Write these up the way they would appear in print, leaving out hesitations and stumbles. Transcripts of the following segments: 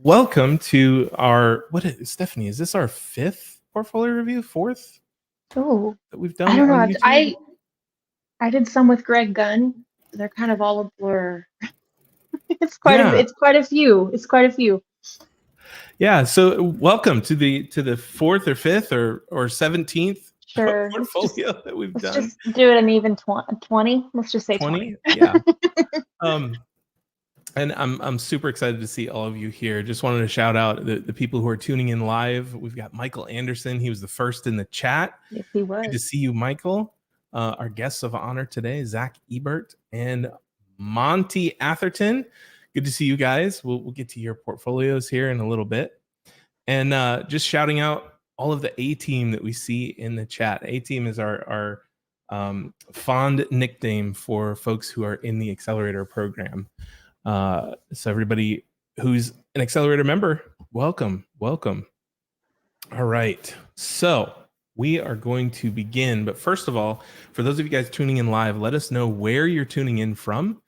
Welcome to our Stephanie, is this our fifth portfolio review? Fourth Oh, that we've done I don't on know. YouTube? I did some with Greg Gunn. They're kind of all a blur. It's Yeah. quite a few. It's quite a few. Yeah. So welcome to the fourth or fifth or 17th Sure. portfolio that we've Let's done. just do it an even 20. Let's just say 20. 20? Yeah. And I'm super excited to see all of you here. Just wanted to shout out the people who are tuning in live. We've got Michael Anderson. He was the first in the chat. Yes, he was. Good to see you, Michael. Our guests of honor today, Zach Ebert and Monty Atherton. Good to see you guys. We'll get to your portfolios here in a little bit. And just shouting out all of the A-team that we see in the chat. A-team is our fond nickname for folks who are in the Accelerator program. So everybody who's an Accelerator member, welcome. All right. So we are going to begin. But first of all, for those of you guys tuning in live, let us know where you're tuning in from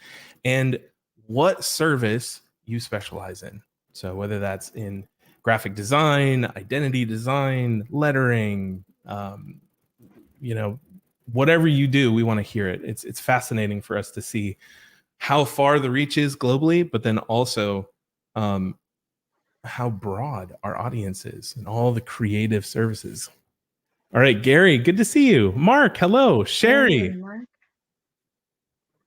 and what service you specialize in. So whether that's in graphic design, identity design, lettering, whatever you do, we want to hear it. It's fascinating for us to see how far the reach is globally, but then also how broad our audience is and all the creative services. All right, Gary, good to see you. Mark, hello. Sherry. Hey, Mark.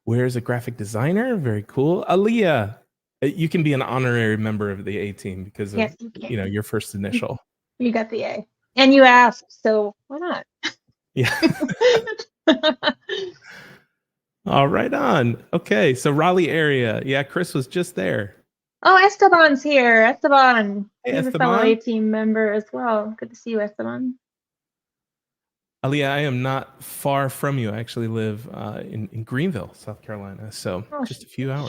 Where's a graphic designer? Very cool. Aaliyah, you can be an honorary member of the A-team because of Yes, you can. your first initial. You got the A. And you asked, so why not? Yeah. All right on. Okay, so Raleigh area. Yeah, Chris was just there. Oh, Esteban's here. Esteban. Hey, He's a fellow A-team member as well. Good to see you, Esteban. Aaliyah, I am not far from you. I actually live in Greenville, South Carolina. So just a few hours.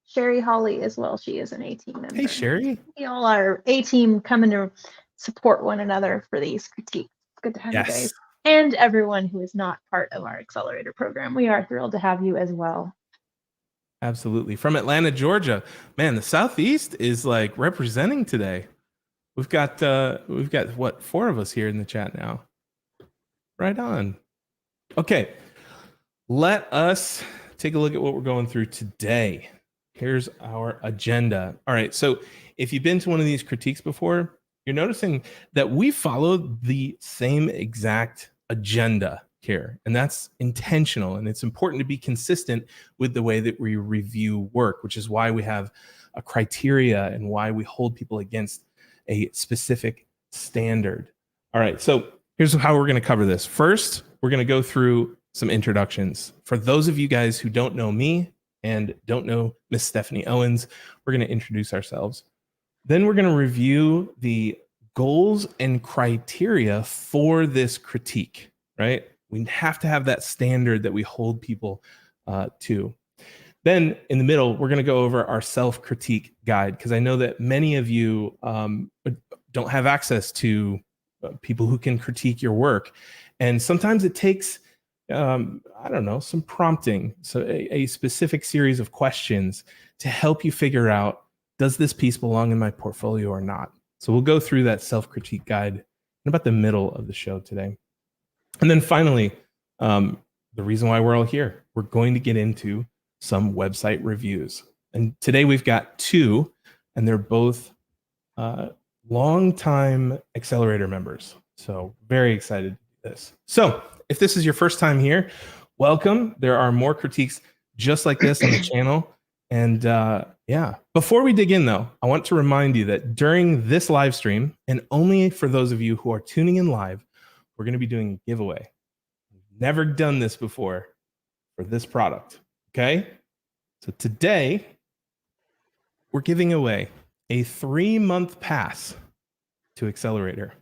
Sherry Holly as well. She is an A-team member. Hey, Sherry. We all are A-team coming to support one another for these critiques. Good to have you guys. And everyone who is not part of our Accelerator program. We are thrilled to have you as well. Absolutely. From Atlanta, Georgia. Man, the Southeast is like representing today. We've got what, 4 of us here in the chat now. Right on. Okay. Let us take a look at what we're going through today. Here's our agenda. All right. So if you've been to one of these critiques before, you're noticing that we followed the same exact agenda here, and that's intentional, and it's important to be consistent with the way that we review work, which is why we have a criteria and why we hold people against a specific standard. All right, so here's how we're going to cover this. First, we're going to go through some introductions. For those of you guys who don't know me and don't know Miss Stephanie Owens, we're going to introduce ourselves. Then we're going to review the goals and criteria for this critique, right? We have to have that standard that we hold people to. Then in the middle, we're going to go over our self-critique guide, because I know that many of you don't have access to people who can critique your work. And sometimes it takes, some prompting. So a specific series of questions to help you figure out, does this piece belong in my portfolio or not? So we'll go through that self-critique guide in about the middle of the show today. And then finally, the reason why we're all here, we're going to get into some website reviews. And today we've got 2, and they're both longtime Accelerator members. So very excited to do this. So if this is your first time here, welcome. There are more critiques just like this on the channel. And before we dig in though, I want to remind you that during this live stream, and only for those of you who are tuning in live, we're going to be doing a giveaway. We've never done this before for this product. Okay. So today we're giving away a 3-month pass to Accelerator.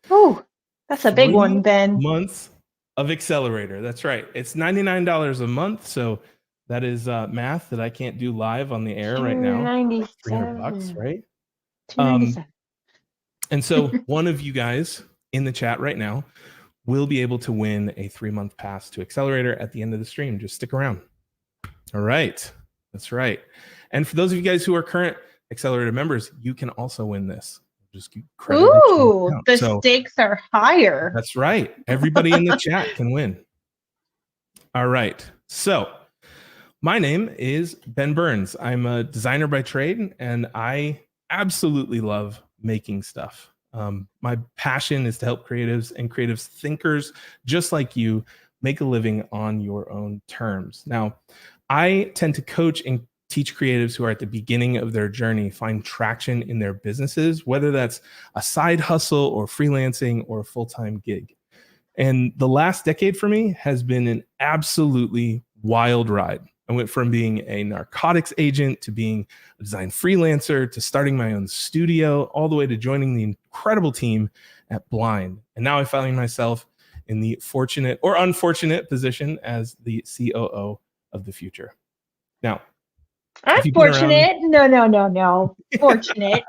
Oh, that's a big one, Ben. 3 months of Accelerator. That's right. It's $99 a month. So that is math that I can't do live on the air right now. $300, right? $297. And so one of you guys in the chat right now will be able to win a 3-month pass to Accelerator at the end of the stream. Just stick around. All right. That's right. And for those of you guys who are current Accelerator members, you can also win this. Just credit Ooh, the stakes are higher. That's right. Everybody in the chat can win. All right. So my name is Ben Burns. I'm a designer by trade, and I absolutely love making stuff. My passion is to help creatives and creative thinkers just like you make a living on your own terms. Now, I tend to coach and teach creatives who are at the beginning of their journey find traction in their businesses, whether that's a side hustle or freelancing or a full-time gig. And the last decade for me has been an absolutely wild ride. I went from being a narcotics agent to being a design freelancer to starting my own studio, all the way to joining the incredible team at Blind. And now I find myself in the fortunate or unfortunate position as the COO of the future. Now, unfortunate? No. Fortunate.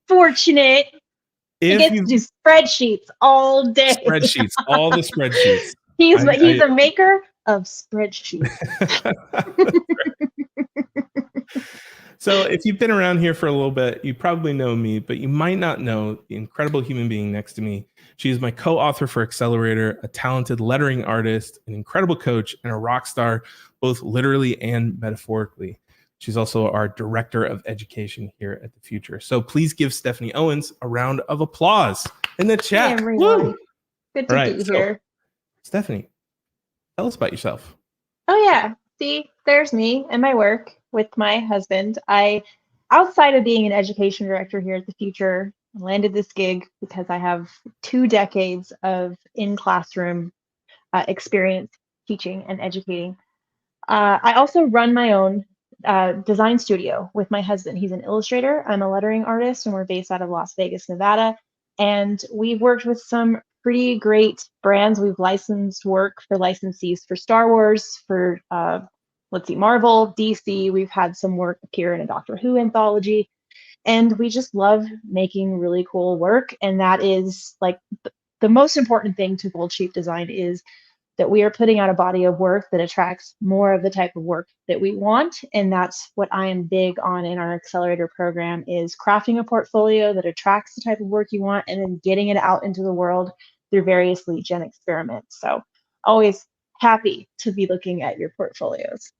Fortunate. He gets to do spreadsheets all day. Spreadsheets, all the spreadsheets. He's a maker of spreadsheets. So if you've been around here for a little bit, you probably know me, but you might not know the incredible human being next to me. She is my co-author for Accelerator, a talented lettering artist, an incredible coach, and a rock star, both literally and metaphorically. She's also our director of education here at the Future. So please give Stephanie Owens a round of applause in the chat. Hey, everyone. Woo! Good to be here. Stephanie, tell us about yourself. Oh, yeah. See, there's me and my work with my husband. Outside of being an education director here at the Future, I landed this gig because I have 2 decades of in-classroom experience teaching and educating. I also run my own design studio with my husband. He's an illustrator. I'm a lettering artist, and we're based out of Las Vegas, Nevada. And we've worked with some pretty great brands. We've licensed work for licensees for Star Wars, for Marvel, DC. We've had some work appear in a Doctor Who anthology, and we just love making really cool work. And that is like the most important thing to Gold Sheep Design is that we are putting out a body of work that attracts more of the type of work that we want. And that's what I am big on in our accelerator program, is crafting a portfolio that attracts the type of work you want and then getting it out into the world through various lead gen experiments. So always happy to be looking at your portfolios.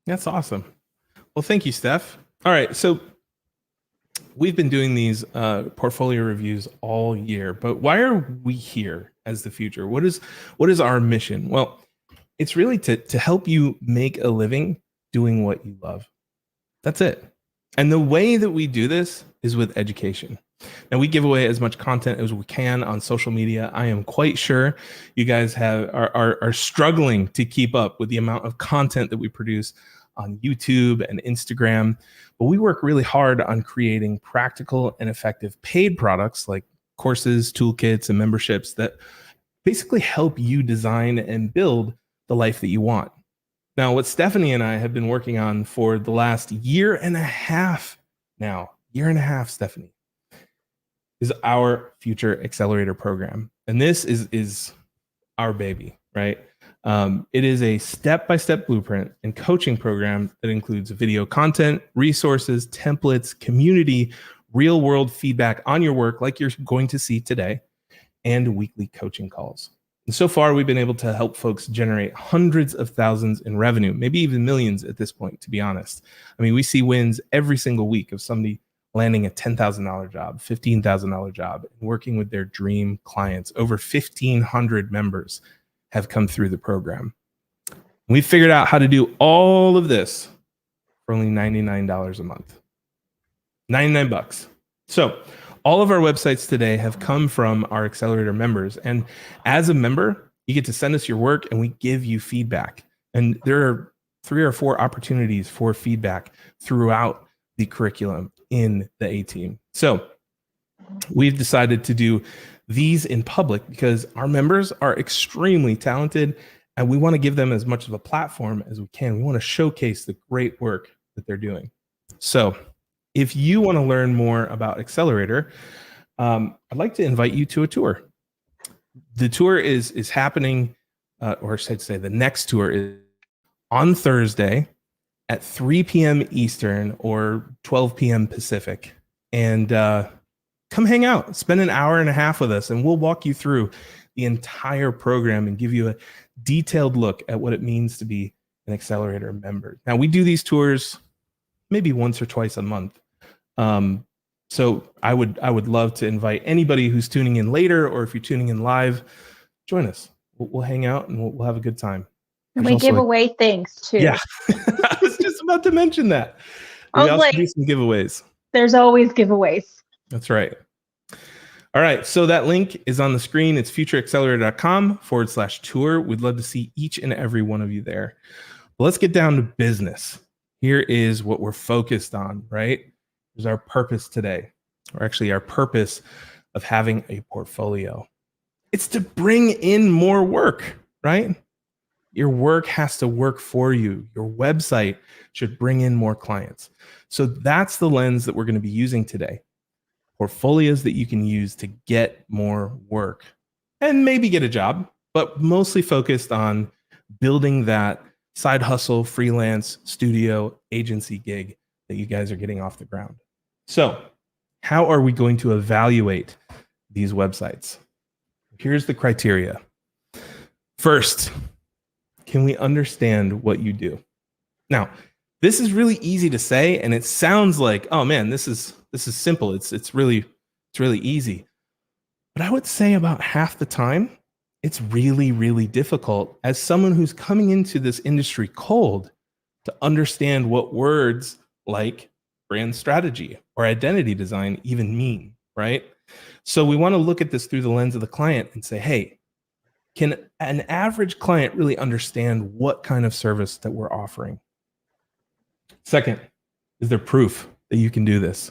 That's awesome. Well, thank you, Steph. All right. So we've been doing these portfolio reviews all year, but why are we here as the Future? What is our mission? Well, it's really to help you make a living doing what you love. That's it. And the way that we do this is with education. Now, we give away as much content as we can on social media. I am quite sure you guys are struggling to keep up with the amount of content that we produce on YouTube and Instagram. But we work really hard on creating practical and effective paid products like courses, toolkits, and memberships that basically help you design and build the life that you want. Now, what Stephanie and I have been working on for the last year and a half now, Stephanie, is our Future Accelerator program. And this is our baby, right? It is a step-by-step blueprint and coaching program that includes video content, resources, templates, community, real-world feedback on your work like you're going to see today, and weekly coaching calls. And so far, we've been able to help folks generate hundreds of thousands in revenue, maybe even millions at this point, to be honest. I mean, we see wins every single week of somebody landing a $10,000 job, $15,000 job, and working with their dream clients. Over 1,500 members have come through the program. We figured out how to do all of this for only $99 a month. 99 bucks. So all of our websites today have come from our Accelerator members. And as a member, you get to send us your work and we give you feedback. And there are 3 or 4 opportunities for feedback throughout the curriculum in the A-Team. So we've decided to do these in public because our members are extremely talented and we want to give them as much of a platform as we can. We want to showcase the great work that they're doing. So if you want to learn more about Accelerator, I'd like to invite you to a tour. The tour is happening, or I should say the next tour is on Thursday at 3 p.m. Eastern or 12 p.m. Pacific. And come hang out, spend an hour and a half with us, and we'll walk you through the entire program and give you a detailed look at what it means to be an Accelerator member. Now, we do these tours maybe once or twice a month. So I would love to invite anybody who's tuning in later, or if you're tuning in live, join us. We'll hang out and we'll have a good time. And we give away things too. Yeah, I was just about to mention that. I We was also like, do some giveaways. There's always giveaways. That's right. All right, so that link is on the screen. It's futuraccelerator.com/tour. We'd love to see each and every one of you there. But let's get down to business. Here is what we're focused on, right? Here's our purpose today, or actually our purpose of having a portfolio. It's to bring in more work, right? Your work has to work for you. Your website should bring in more clients. So that's the lens that we're going to be using today. Portfolios that you can use to get more work and maybe get a job, but mostly focused on building that side hustle, freelance, studio, agency gig that you guys are getting off the ground. So how are we going to evaluate these websites? Here's the criteria. First, can we understand what you do? Now, this is really easy to say, and it sounds like, oh man, this is simple. It's really easy. But I would say about half the time, it's really, really difficult as someone who's coming into this industry cold to understand what words like brand strategy or identity design even mean, right? So we want to look at this through the lens of the client and say, hey, can an average client really understand what kind of service that we're offering? Second, is there proof that you can do this?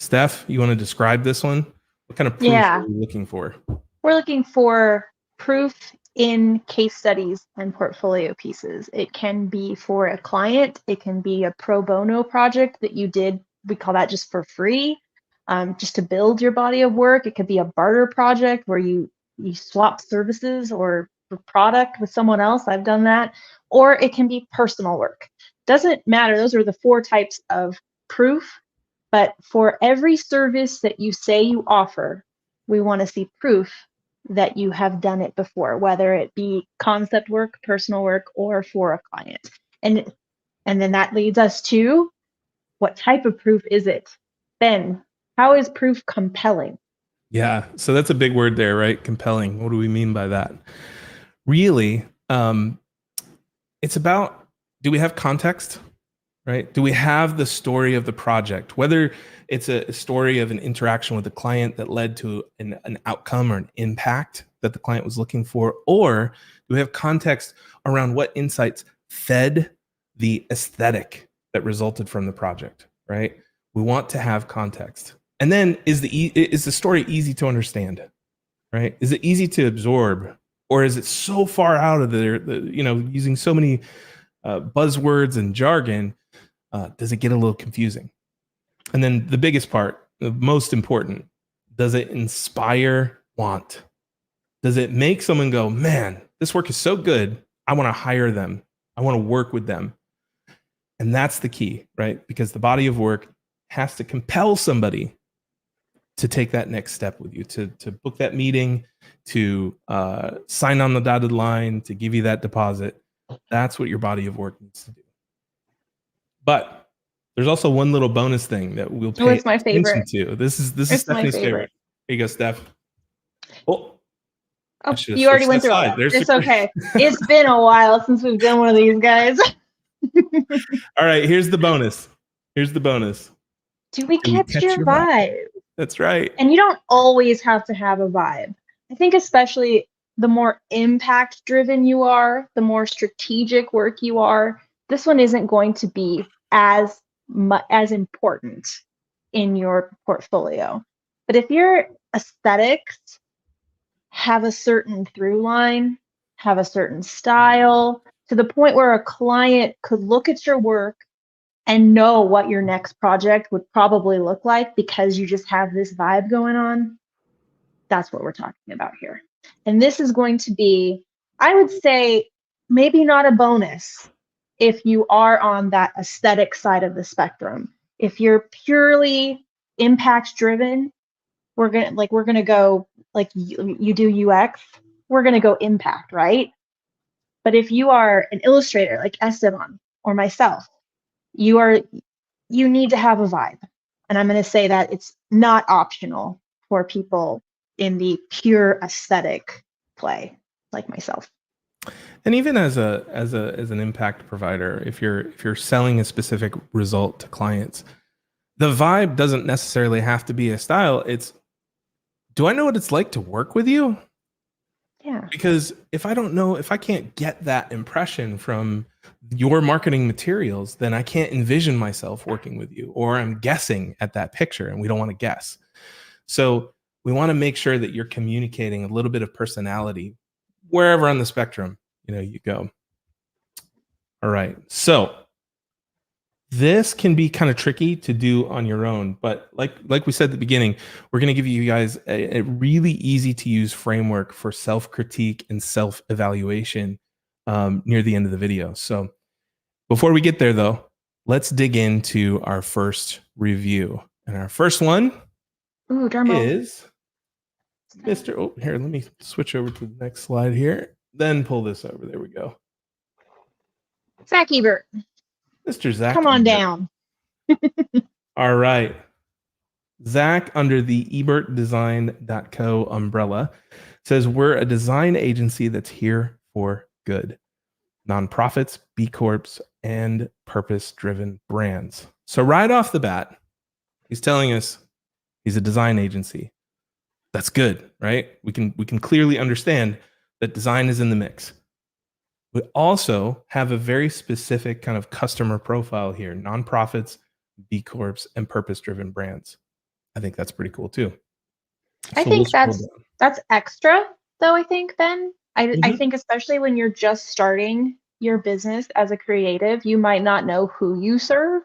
Steph, you want to describe this one? What kind of proof are you looking for? We're looking for proof in case studies and portfolio pieces. It can be for a client. It can be a pro bono project that you did. We call that just for free, just to build your body of work. It could be a barter project where you swap services or product with someone else. I've done that. Or it can be personal work. Doesn't matter. Those are the 4 types of proof. But for every service that you say you offer, we want to see proof that you have done it before, whether it be concept work, personal work, or for a client. And then that leads us to, what type of proof is it? Ben, how is proof compelling? Yeah, so that's a big word there, right? Compelling. What do we mean by that? Really, it's about, do we have context, right? Do we have the story of the project? Whether it's a story of an interaction with the client that led to an outcome or an impact that the client was looking for, or do we have context around what insights fed the aesthetic that resulted from the project, right? We want to have context. And then is the story easy to understand, right? Is it easy to absorb, or is it so far out of using so many buzzwords and jargon, does it get a little confusing? And then the biggest part, the most important, does it inspire want? Does it make someone go, man, this work is so good, I want to hire them, I want to work with them? And that's the key, right? Because the body of work has to compel somebody to take that next step with you, to book that meeting, to sign on the dotted line, to give you that deposit. That's what your body of work needs to do. But there's also one little bonus thing that we'll pay attention to. This is Stephanie's favorite. Here you go, Steph. Oh, you already went through it. It's okay. It's been a while since we've done one of these, guys. All right, here's the bonus. Do we catch your vibe? That's right. And you don't always have to have a vibe. I think especially the more impact driven you are, the more strategic work you are, this one isn't going to be as important in your portfolio. But if your aesthetics have a certain through line, have a certain style, to the point where a client could look at your work and know what your next project would probably look like because you just have this vibe going on, that's what we're talking about here. And this is going to be, I would say, maybe not a bonus, if you are on that aesthetic side of the spectrum. If you're purely impact driven, we're gonna go like you do UX, we're gonna go impact, right? But if you are an illustrator like Esteban or myself, you need to have a vibe. And I'm going to say that it's not optional for people in the pure aesthetic play like myself. And even as an impact provider, if you're selling a specific result to clients, the vibe doesn't necessarily have to be a style. It's, do I know what it's like to work with you? Yeah. Because if I can't get that impression from your marketing materials, then I can't envision myself working with you, or I'm guessing at that picture, and we don't want to guess. So we want to make sure that you're communicating a little bit of personality wherever on the spectrum, you go. All right. So this can be kind of tricky to do on your own, but like we said at the beginning, we're going to give you guys a really easy to use framework for self-critique and self-evaluation near the end of the video. So before we get there, though, let's dig into our first review. And our first one is Mr. Oh, here, let me switch over to the next slide here. Then pull this over. There we go. Zach Ebert. Mr. Zach Come on Ebert. down. All right. Zach, under the ebertdesign.co umbrella, says, we're a design agency that's here for good. Nonprofits, B Corps, and purpose-driven brands. So right off the bat, he's telling us he's a design agency. That's good, right? We can clearly understand that design is in the mix. We also have a very specific kind of customer profile here: nonprofits, B Corps, and purpose-driven brands. I think that's pretty cool too. I think that's extra, though. I think, Ben. I think especially when you're just starting your business as a creative, you might not know who you serve,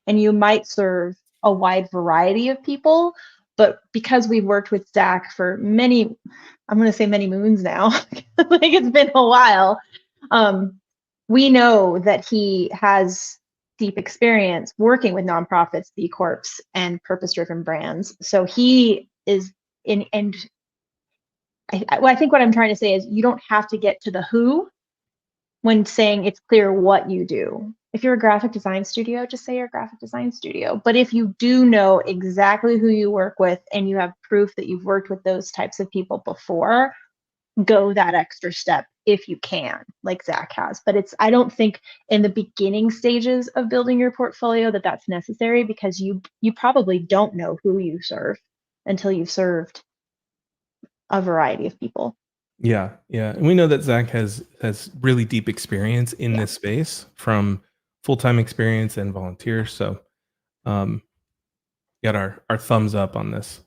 and you might serve a wide variety of people. But because we've worked with Zach for many, I'm going to say many moons now, like it's been a while, we know that he has deep experience working with nonprofits, B Corps, and purpose-driven brands. So he is in, and I think what I'm trying to say is you don't have to get to the who when saying it's clear what you do. If you're a graphic design studio, just say you're a graphic design studio. But if you do know exactly who you work with and you have proof that you've worked with those types of people before, go that extra step if you can, like Zach has. But I don't think in the beginning stages of building your portfolio that that's necessary, because you probably don't know who you serve until you've served a variety of people. Yeah. And we know that Zach has really deep experience in this space, from full-time experience and volunteer. So got our thumbs up on this.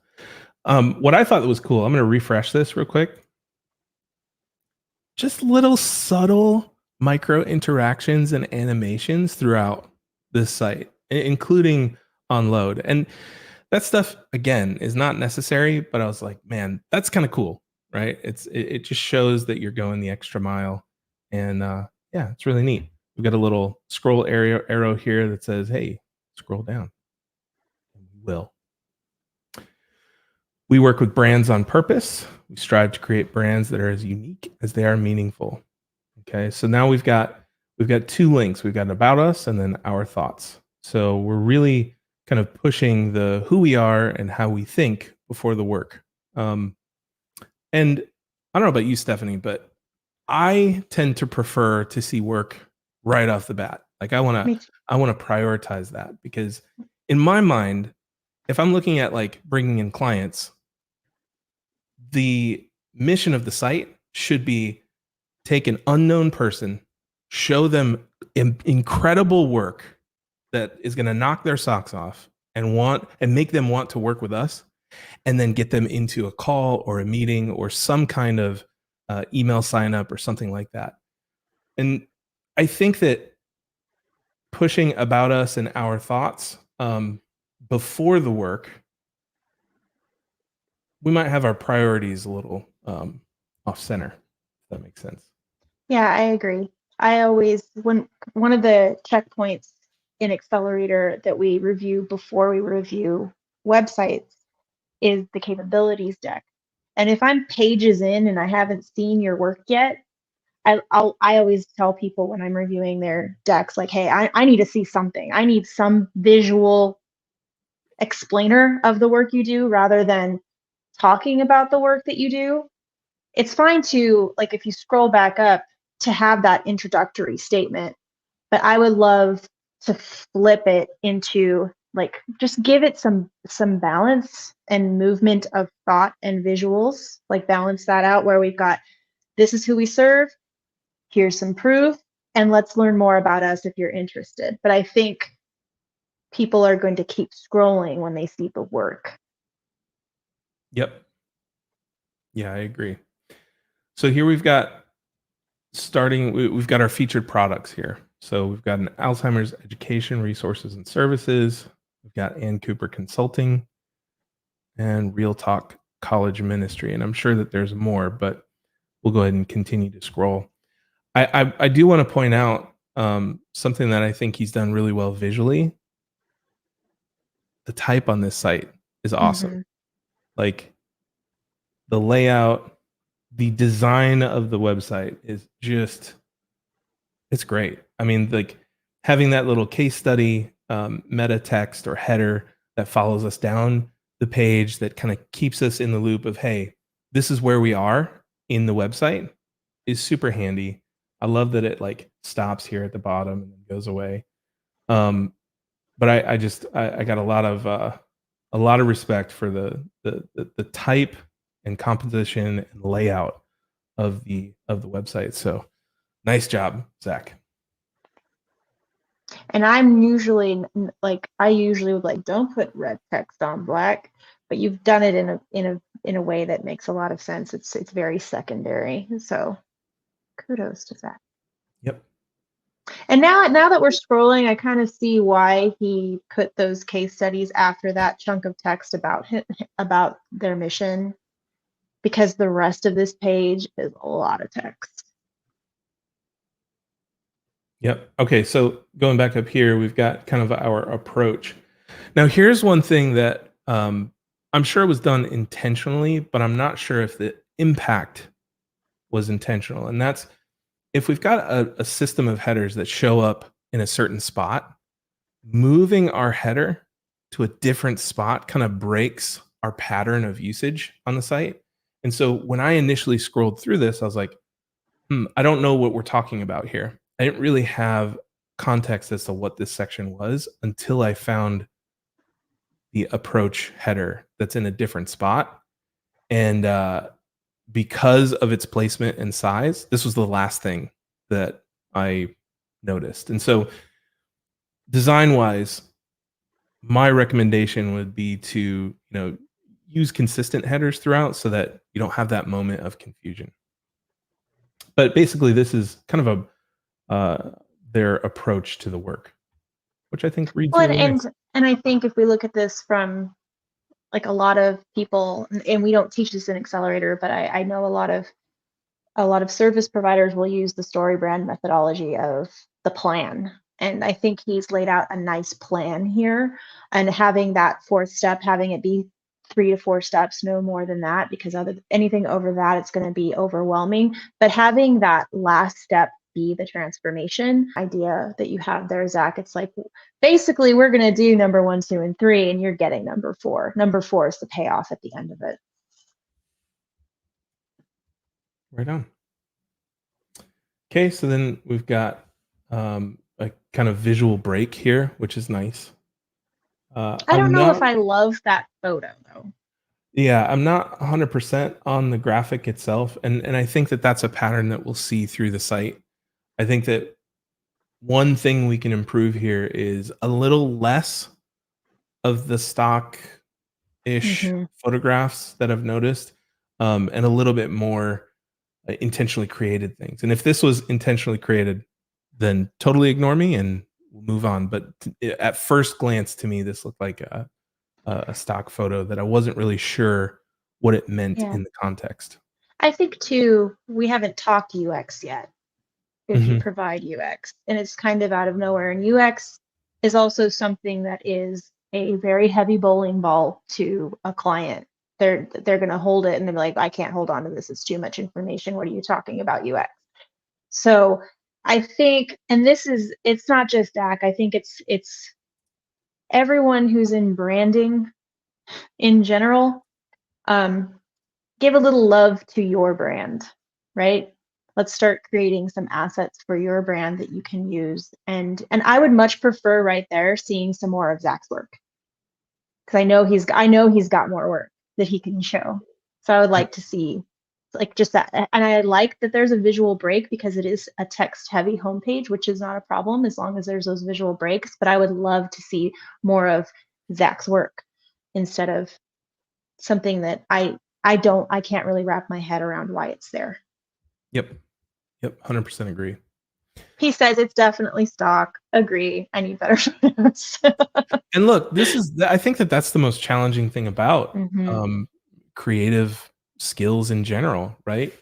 What I thought was cool, I'm going to refresh this real quick. Just little subtle micro interactions and animations throughout this site, including on load. And that stuff, again, is not necessary, but I was like, man, that's kind of cool, right? It just shows that you're going the extra mile. And yeah, it's really neat. We've got a little scroll arrow here that says, hey, scroll down. And we will. We work with brands on purpose. We strive to create brands that are as unique as they are meaningful. Okay, so now we've got two links. We've got about us and then our thoughts. So we're really kind of pushing the who we are and how we think before the work. And I don't know about you, Stephanie, but I tend to prefer to see work right off the bat. Like I want to prioritize that, because in my mind, if I'm looking at like bringing in clients, the mission of the site should be take an unknown person, show them incredible work that is going to knock their socks off and make them want to work with us, and then get them into a call or a meeting or some kind of email sign up or something like that. And I think that pushing about us and our thoughts before the work, we might have our priorities a little off center, if that makes sense. Yeah, I agree. I always, when one of the checkpoints in Accelerator that we review before we review websites is the capabilities deck. And if I'm pages in and I haven't seen your work yet, I always tell people when I'm reviewing their decks, like, hey, I need to see something. I need some visual explainer of the work you do rather than talking about the work that you do. It's fine to, like, if you scroll back up, to have that introductory statement, but I would love to flip it into, like, just give it some balance and movement of thought and visuals, like balance that out where we've got, this is who we serve, here's some proof, and let's learn more about us if you're interested. But I think people are going to keep scrolling when they see the work. Yep. Yeah, I agree. So here we've got we've got our featured products here. So we've got an Alzheimer's education resources and services. We've got Ann Cooper Consulting and Real Talk College Ministry. And I'm sure that there's more, but we'll go ahead and continue to scroll. I do want to point out something that I think he's done really well visually. The type on this site is awesome. Mm-hmm. Like the layout, the design of the website is just, it's great. I mean, like having that little case study meta text or header that follows us down the page that kind of keeps us in the loop of, hey, this is where we are in the website is super handy. I love that it like stops here at the bottom and then goes away. But I got a lot of respect for the type and composition and layout of the website. So nice job, Zach. And I'm usually like, I usually would like, don't put red text on black, but you've done it in a way that makes a lot of sense. It's very secondary. So kudos to that. Yep. And now that we're scrolling, I kind of see why he put those case studies after that chunk of text about their mission, because the rest of this page is a lot of text. Yep. Okay. So going back up here, we've got kind of our approach. Now, here's one thing that I'm sure was done intentionally, but I'm not sure if the impact was intentional. And that's if we've got a system of headers that show up in a certain spot, moving our header to a different spot kind of breaks our pattern of usage on the site. And so when I initially scrolled through this, I was like, I don't know what we're talking about here. I didn't really have context as to what this section was until I found the approach header that's in a different spot. And because of its placement and size, this was the last thing that I noticed. And so design wise, my recommendation would be to, use consistent headers throughout so that you don't have that moment of confusion. But basically, this is kind of their approach to the work, which I think reads Well, really nice. and I think if we look at this from, like, a lot of people, and we don't teach this in Accelerator, but I know a lot of service providers will use the story brand methodology of the plan. And I think he's laid out a nice plan here, and having that fourth step, having it be 3 to 4 steps, no more than that, because anything over that, it's going to be overwhelming. But having that last step be the transformation idea that you have there, Zach, it's like, basically, we're going to do number 1, 2, and 3, and you're getting number 4. Number 4 is the payoff at the end of it. Right on. Okay, so then we've got a kind of visual break here, which is nice. I don't know if I love that photo though. Yeah, I'm not 100% on the graphic itself, and I think that that's a pattern that we'll see through the site. I think that one thing we can improve here is a little less of the stock-ish photographs that I've noticed, and a little bit more intentionally created things. And if this was intentionally created, then totally ignore me and we'll move on. But at first glance, to me, this looked like a stock photo that I wasn't really sure what it meant in the context. I think too, we haven't talked UX yet. if you provide UX, and it's kind of out of nowhere. And UX is also something that is a very heavy bowling ball to a client. They're going to hold it and they're like, I can't hold on to this. It's too much information. What are you talking about, UX? So I think, and it's not just DAC. I think it's everyone who's in branding in general. Give a little love to your brand, right? Let's start creating some assets for your brand that you can use. And I would much prefer right there seeing some more of Zach's work, because I know he's got more work that he can show. So I would like to see like just that. And I like that there's a visual break, because it is a text heavy homepage, which is not a problem as long as there's those visual breaks. But I would love to see more of Zach's work instead of something that I can't really wrap my head around why it's there. Yep. 100% agree. He says it's definitely stock. Agree. I need better photos. And look, I think that's the most challenging thing about creative skills in general, right?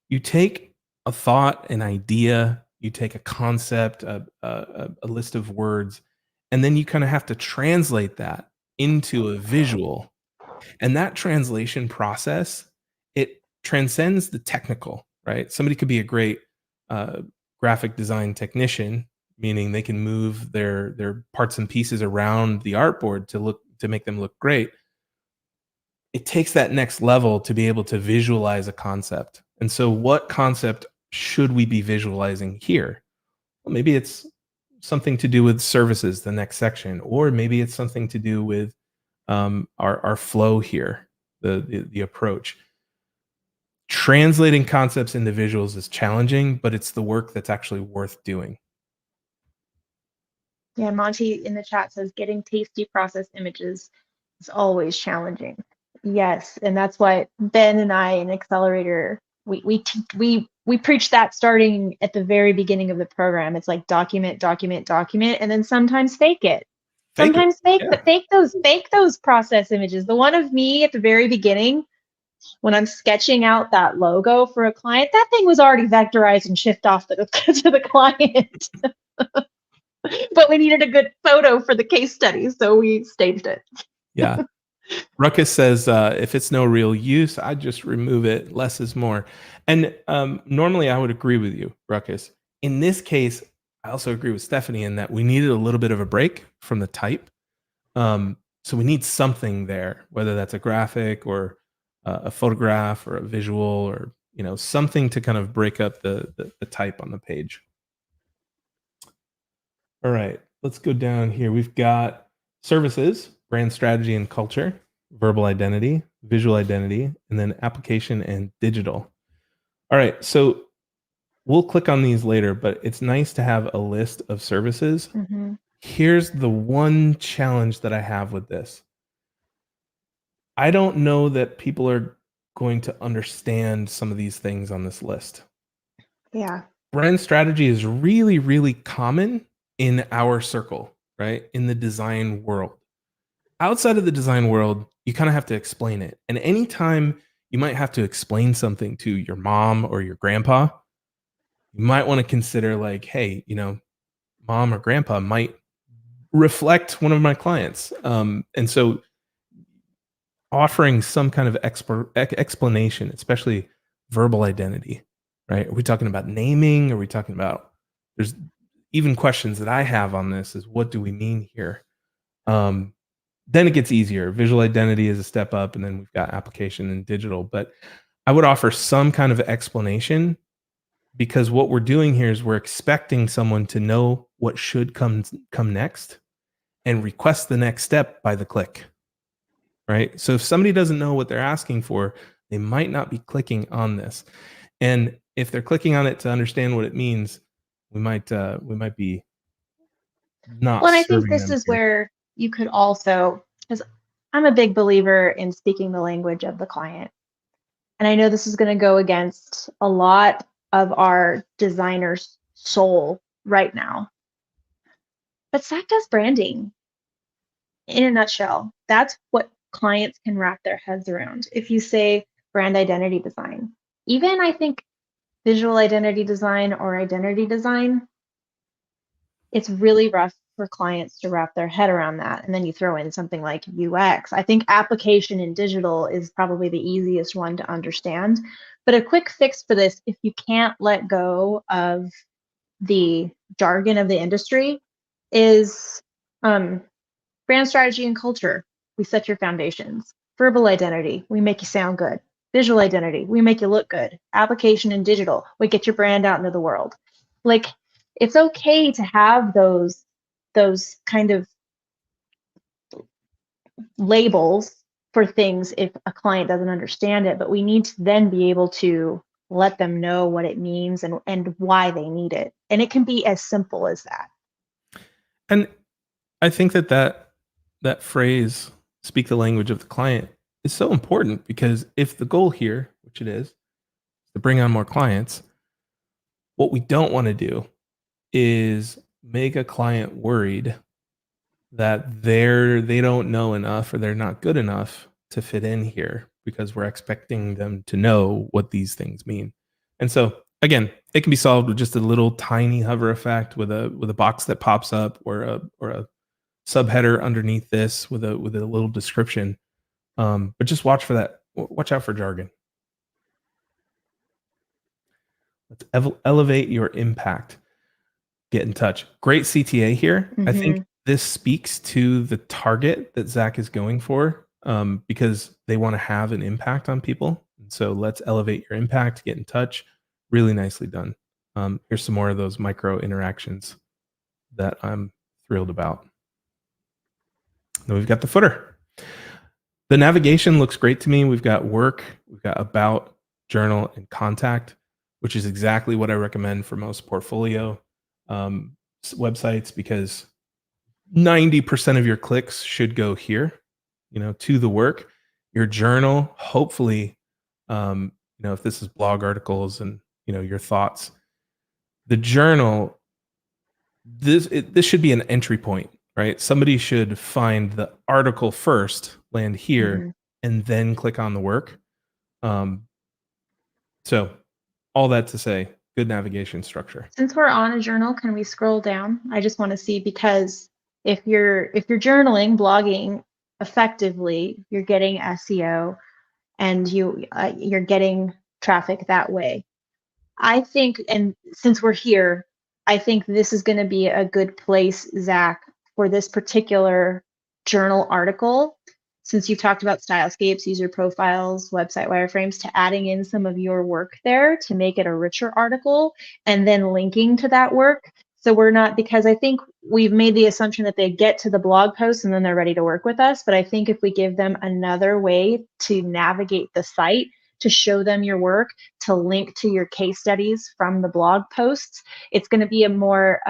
You take a thought, an idea, you take a concept, a list of words, and then you kind of have to translate that into a visual. And that translation process, it transcends the technical, right? Somebody could be a great graphic design technician, meaning they can move their parts and pieces around the artboard to make them look great. It takes that next level to be able to visualize a concept. And so what concept should we be visualizing here? Well, maybe it's something to do with services, the next section, or maybe it's something to do with our flow here, the approach. Translating concepts into visuals is challenging, but it's the work that's actually worth doing. Yeah, Monty in the chat says getting tasty process images is always challenging. Yes, and that's what Ben and I in Accelerator we preach that starting at the very beginning of the program. It's like document, document, document, and then sometimes fake it. Sometimes fake those process images. The one of me at the very beginning, when I'm sketching out that logo for a client, that thing was already vectorized and shipped off to the client. But we needed a good photo for the case study, so we staged it. Yeah. Ruckus says, if it's no real use, I just remove it. Less is more. And normally I would agree with you, Ruckus. In this case, I also agree with Stephanie in that we needed a little bit of a break from the type. So we need something there, whether that's a graphic or a photograph or a visual or something to kind of break up the type on the page. All right, let's go down here. We've got services, brand strategy and culture, verbal identity, visual identity, and then application and digital. All right, so we'll click on these later, but it's nice to have a list of services. Here's the one challenge that I have with this. I don't know that people are going to understand some of these things on this list. Yeah. Brand strategy is really, really common in our circle, right? In the design world. Outside of the design world, you kind of have to explain it. And anytime you might have to explain something to your mom or your grandpa, you might want to consider like, hey, mom or grandpa might reflect one of my clients. And so offering some kind of explanation, especially verbal identity, right? Are we talking about naming? Are we talking about, there's even questions that I have on this is what do we mean here? Then it gets easier. Visual identity is a step up, and then we've got application and digital. But I would offer some kind of explanation, because what we're doing here is we're expecting someone to know what should come next and request the next step by the click, right? So if somebody doesn't know what they're asking for, they might not be clicking on this. And if they're clicking on it to understand what it means, we might be not. Well, and I think this is where you could also, because I'm a big believer in speaking the language of the client. And I know this is going to go against a lot of our designers' soul right now. But Zach does branding in a nutshell. That's what clients can wrap their heads around. If you say brand identity design, even I think visual identity design or identity design, it's really rough for clients to wrap their head around that. And then you throw in something like UX. I think application in digital is probably the easiest one to understand. But a quick fix for this, if you can't let go of the jargon of the industry, is brand strategy and culture. We set your foundations. Verbal identity, we make you sound good. Visual identity, we make you look good. Application and digital, we get your brand out into the world. Like, it's okay to have those kind of labels for things if a client doesn't understand it, but we need to then be able to let them know what it means and why they need it. And it can be as simple as that. And I think that phrase, speak the language of the client, is so important, because if the goal here, which it is, to bring on more clients, what we don't want to do is make a client worried that they don't know enough or they're not good enough to fit in here, because we're expecting them to know what these things mean. And so again, it can be solved with just a little tiny hover effect with a box that pops up, or a subheader underneath this with a little description. But just watch for that. Watch out for jargon. Let's elevate your impact. Get in touch. Great CTA here. I think this speaks to the target that Zach is going for, because they want to have an impact on people. And so let's elevate your impact. Get in touch. Really nicely done. Here's some more of those micro interactions that I'm thrilled about. Then we've got the footer. The navigation looks great to me. We've got work, we've got about, journal, and contact, which is exactly what I recommend for most portfolio websites, because 90% of your clicks should go here, to the work. Your journal, hopefully, if this is blog articles and, your thoughts, the journal, this should be an entry point, right? Somebody should find the article first, land here, and then click on the work. So all that to say, good navigation structure. Since we're on a journal, can we scroll down? I just want to see, because if you're journaling, blogging effectively, you're getting SEO and you're getting traffic that way. I think, and since we're here, I think this is going to be a good place, Zach, for this particular journal article, since you've talked about stylescapes, user profiles, website wireframes, to adding in some of your work there to make it a richer article, and then linking to that work. So we're not, because I think we've made the assumption that they get to the blog post and then they're ready to work with us. But I think if we give them another way to navigate the site, to show them your work, to link to your case studies from the blog posts, it's going to be a more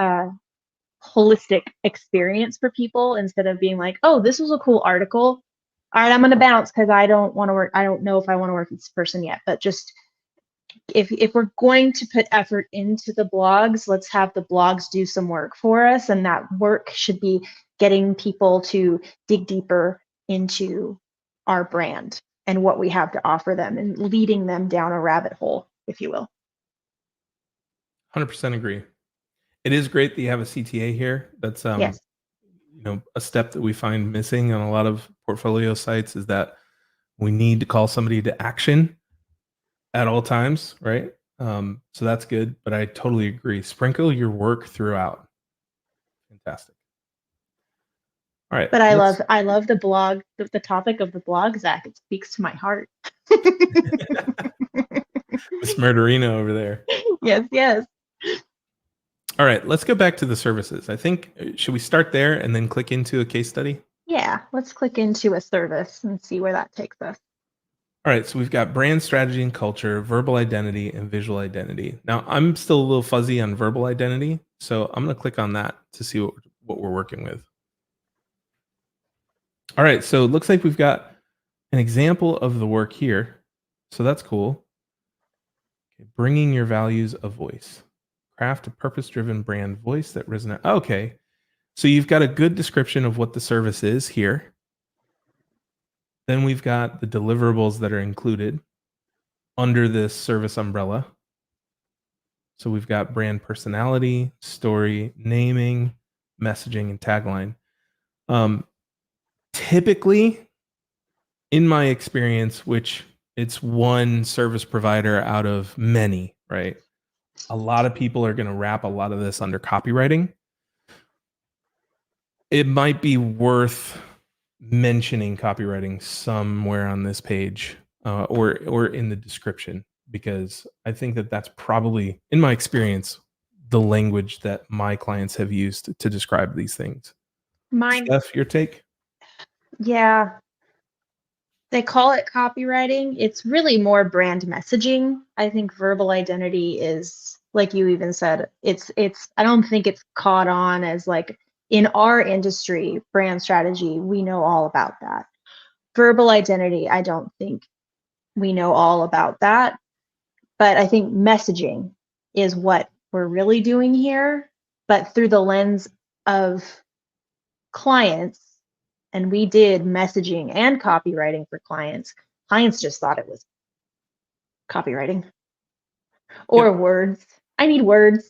holistic experience for people, instead of being like, oh, this was a cool article. All right, I'm going to bounce because I don't want to work. I don't know if I want to work with this person yet. But just if we're going to put effort into the blogs, let's have the blogs do some work for us. And that work should be getting people to dig deeper into our brand and what we have to offer them, and leading them down a rabbit hole, if you will. 100% agree. It is great that you have a CTA here. That's Yes. A step that we find missing on a lot of portfolio sites, is that we need to call somebody to action at all times, right? So that's good, but I totally agree. Sprinkle your work throughout. Fantastic. All right. But I love the blog, the topic of the blog, Zach. It speaks to my heart. Miss Murderino over there. Yes. All right, let's go back to the services. I think, should we start there and then click into a case study? Yeah, let's click into a service and see where that takes us. All right, so we've got brand strategy and culture, verbal identity, and visual identity. Now, I'm still a little fuzzy on verbal identity, so I'm going to click on that to see what we're working with. All right, so it looks like we've got an example of the work here. So that's cool. Okay, bringing your values a voice. Craft a purpose-driven brand voice that resonates. Okay, so you've got a good description of what the service is here. Then we've got the deliverables that are included under this service umbrella. So we've got brand personality, story, naming, messaging, and tagline. Typically, in my experience, which it's one service provider out of many, right? A lot of people are going to wrap a lot of this under copywriting. It might be worth mentioning copywriting somewhere on this page, or in the description, because I think that that's probably, in my experience, the language that my clients have used to describe these things. Mine, Steph, your take? yeah, they call it copywriting. It's really more brand messaging. I think verbal identity is, like you even said, it's I don't think it's caught on as like in our industry, brand strategy, we know all about that. Verbal identity, I don't think we know all about that, but I think messaging is what we're really doing here, but through the lens of clients. And we did messaging and copywriting for clients. Clients just thought it was copywriting or Yep. words. I need words.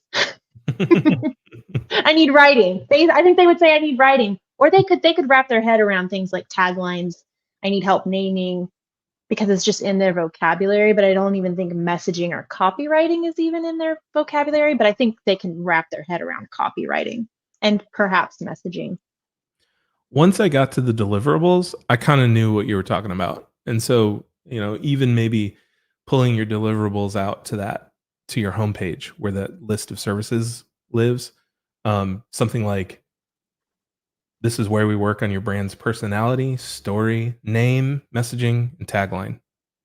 I need writing. I think they would say I need writing, or they could wrap their head around things like taglines. I need help naming, because it's just in their vocabulary, but I don't even think messaging or copywriting is even in their vocabulary, but I think they can wrap their head around copywriting and perhaps messaging. Once I got to the deliverables, I kind of knew what you were talking about. And so, even maybe pulling your deliverables out to your homepage where that list of services lives, something like, this is where we work on your brand's personality, story, name, messaging, and tagline.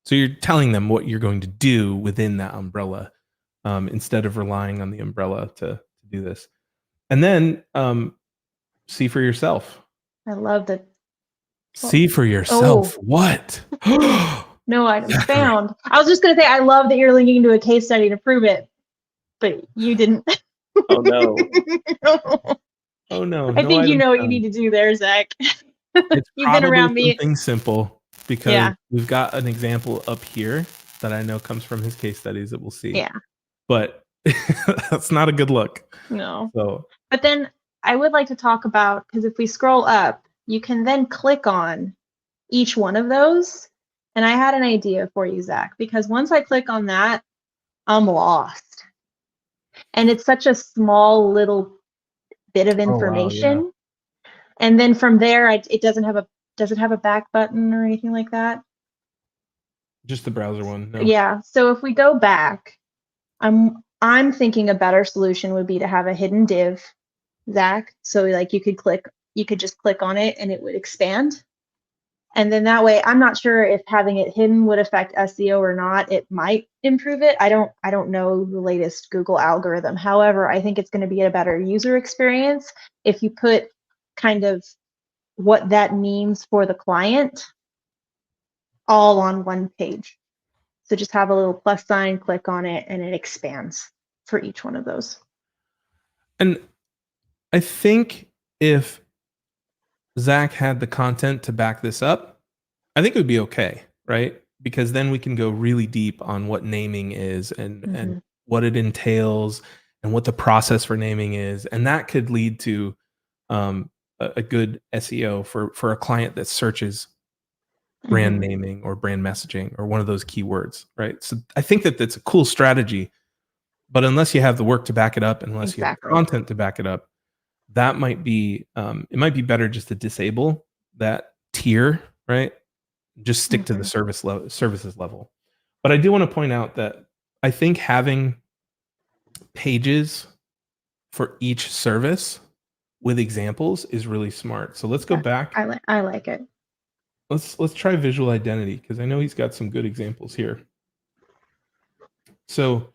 So you're telling them what you're going to do within that umbrella, instead of relying on the umbrella to do this. And then see for yourself. I love that. See for yourself. Oh, What? no items Zachary. found. I was just going to say, I love that you're linking to a case study to prove it, but you didn't. Oh no. Oh no. I No think you items know what you found. need to do there, Zach. It's You've been probably around me. something simple, because Yeah. we've got an example up here that I know comes from his case studies that we'll see. Yeah. But that's not a good look. No. So But then I would like to talk about, because if we scroll up, you can then click on each one of those. And I had an idea for you, Zach, because once I click on that, I'm lost. And it's such a small little bit of oh wow, yeah. information. And then from there, it does it have a back button or anything like that? Just the browser one. No. Yeah. So if we go back, I'm thinking a better solution would be to have a hidden div, Zach. So like you could just click on it and it would expand. And then that way, I'm not sure if having it hidden would affect SEO or not. It might improve it. I don't know the latest Google algorithm. However, I think it's going to be a better user experience if you put kind of what that means for the client all on one page. So just have a little plus sign, click on it, and it expands for each one of those. And I think if Zach had the content to back this up, I think it would be okay, right? Because then we can go really deep on what naming is, and what it entails, and what the process for naming is, and that could lead to a good SEO for a client that searches brand naming or brand messaging or one of those keywords, right? So I think that that's a cool strategy, but unless you have the work to back it up, unless you have the Exactly. content to back it up, that might be it might be better just to disable that tier, right? Just stick to the services level. But I do want to point out that I think having pages for each service with examples is really smart. So let's go back. I like it. Let's try visual identity, because I know he's got some good examples here. So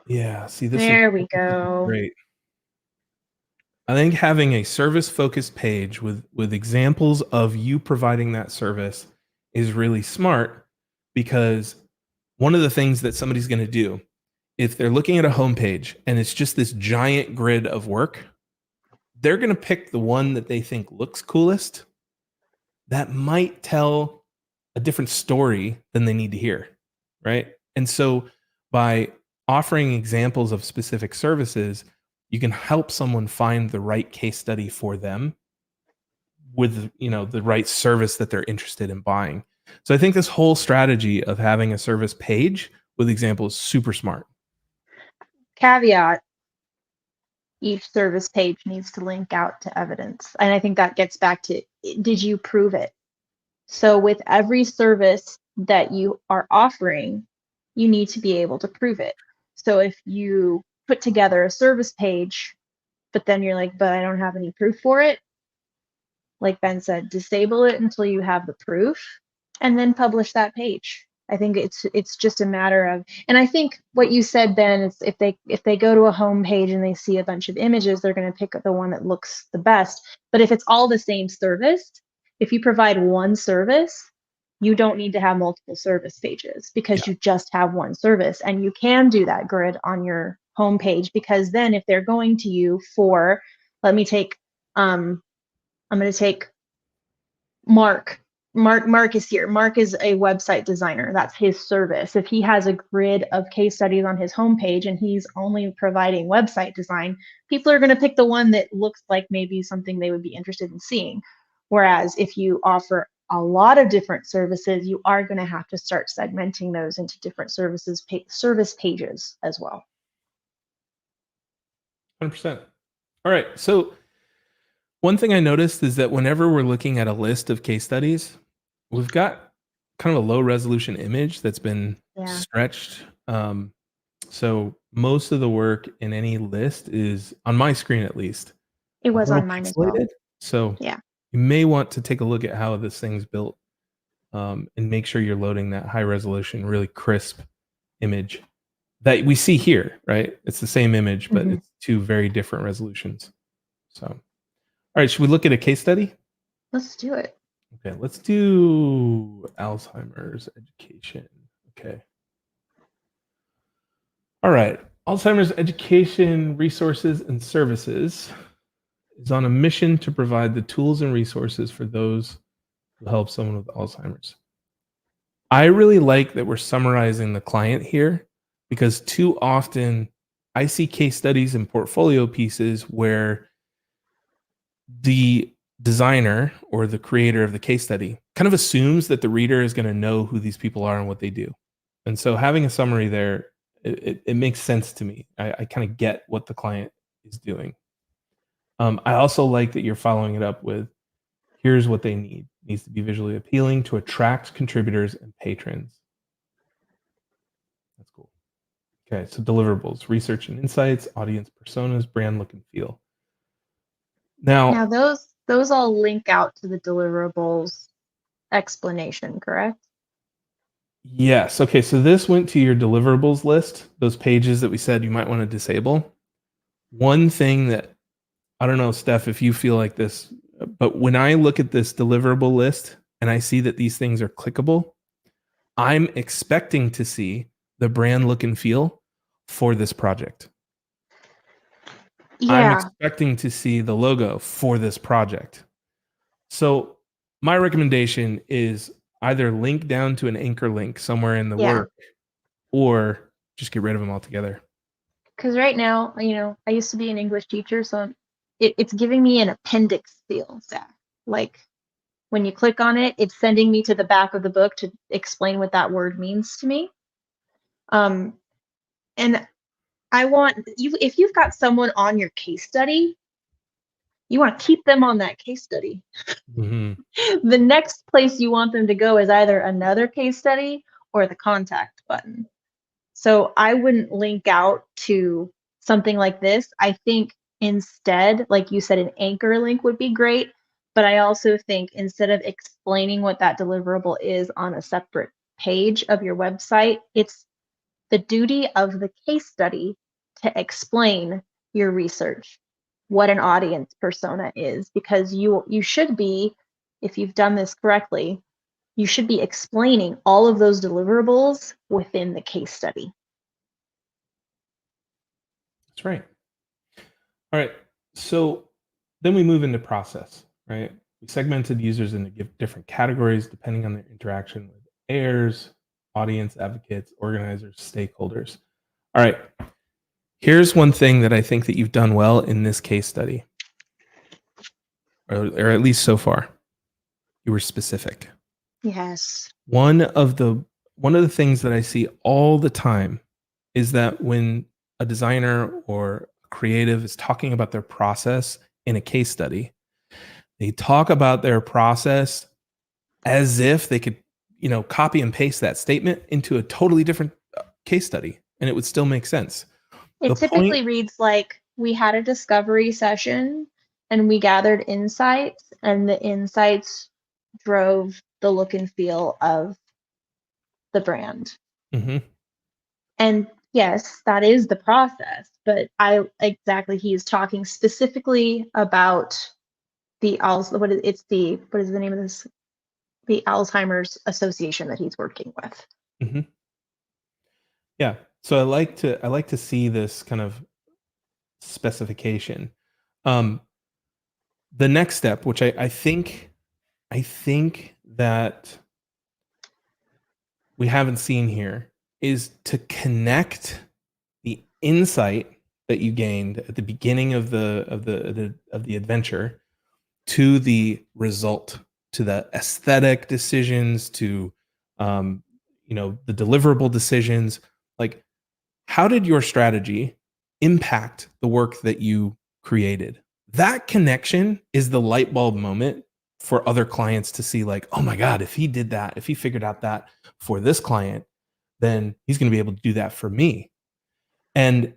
yeah, see, There we this is go. great. I think having a service focused page with examples of you providing that service is really smart, because one of the things that somebody's going to do, if they're looking at a homepage and it's just this giant grid of work, they're going to pick the one that they think looks coolest, that might tell a different story than they need to hear, right? And so by offering examples of specific services, you can help someone find the right case study for them with, the right service that they're interested in buying. So I think this whole strategy of having a service page with examples is super smart. Caveat, each service page needs to link out to evidence. And I think that gets back to, did you prove it? So with every service that you are offering, you need to be able to prove it. So if you put together a service page, but then you're like, but I don't have any proof for it, like Ben said, disable it until you have the proof and then publish that page. I think it's just a matter of, and I think what you said, Ben, is if they go to a home page and they see a bunch of images, they're going to pick the one that looks the best. But if it's all the same service, if you provide one service, you don't need to have multiple service pages because you just have one service, and you can do that grid on your home page, because then if they're going to you for, let me take, I'm going to take Mark. Mark is here. Mark is a website designer. That's his service. If he has a grid of case studies on his homepage and he's only providing website design, people are going to pick the one that looks like maybe something they would be interested in seeing. Whereas if you offer a lot of different services, you are going to have to start segmenting those into different services, service pages as well. 100%. All right. So one thing I noticed is that whenever we're looking at a list of case studies, we've got kind of a low resolution image that's been stretched. So most of the work in any list is, on my screen at least, it was on mine as well. So you may want to take a look at how this thing's built, and make sure you're loading that high resolution, really crisp image that we see here, right? It's the same image, but it's two very different resolutions. So, all right, should we look at a case study? Let's do it. Okay, let's do Alzheimer's education. Okay. All right. Alzheimer's education resources and services is on a mission to provide the tools and resources for those who help someone with Alzheimer's. I really like that we're summarizing the client here, because too often I see case studies and portfolio pieces where the designer or the creator of the case study kind of assumes that the reader is going to know who these people are and what they do. And so having a summary there, it makes sense to me. I kind of get what the client is doing. I also like that you're following it up with, here's what they need. It needs to be visually appealing to attract contributors and patrons. That's cool. Okay, so deliverables, research and insights, audience personas, brand look and feel. Now those all link out to the deliverables explanation, correct? Yes. Okay, so this went to your deliverables list, those pages that we said you might want to disable. One thing that, I don't know, Steph, if you feel like this, but when I look at this deliverable list and I see that these things are clickable, I'm expecting to see the brand look and feel for this project. I'm expecting to see the logo for this project. So my recommendation is either link down to an anchor link somewhere in the work, or just get rid of them altogether. Because right now, I used to be an English teacher, so it's giving me an appendix feel, Zach. Like when you click on it, it's sending me to the back of the book to explain what that word means to me. And I want you, if you've got someone on your case study, you want to keep them on that case study. The next place you want them to go is either another case study or the contact button. So I wouldn't link out to something like this. I think instead, like you said, an anchor link would be great. But I also think instead of explaining what that deliverable is on a separate page of your website, it's the duty of the case study to explain your research, what an audience persona is, because you should be, if you've done this correctly, you should be explaining all of those deliverables within the case study. That's right. All right. So then we move into process, right? We segmented users into different categories depending on their interaction with heirs, audience advocates, organizers, stakeholders. All right. Here's one thing that I think that you've done well in this case study, or at least so far. You were specific. Yes. One of the things that I see all the time is that when a designer or creative is talking about their process in a case study, they talk about their process as if they could, copy and paste that statement into a totally different case study and it would still make sense. It The point, typically reads like we had a discovery session and we gathered insights, and the insights drove the look and feel of the brand. Mhm. And yes, that is the process, but he's talking specifically about the what is the name of this? The Alzheimer's Association that he's working with. Mhm. Yeah. So I like to see this kind of specification. The next step, which I think that we haven't seen here, is to connect the insight that you gained at the beginning of the adventure to the result, to the aesthetic decisions, to the deliverable decisions. Like, how did your strategy impact the work that you created? That connection is the light bulb moment for other clients to see, like, oh my God, if he did that, if he figured out that for this client, then he's going to be able to do that for me. And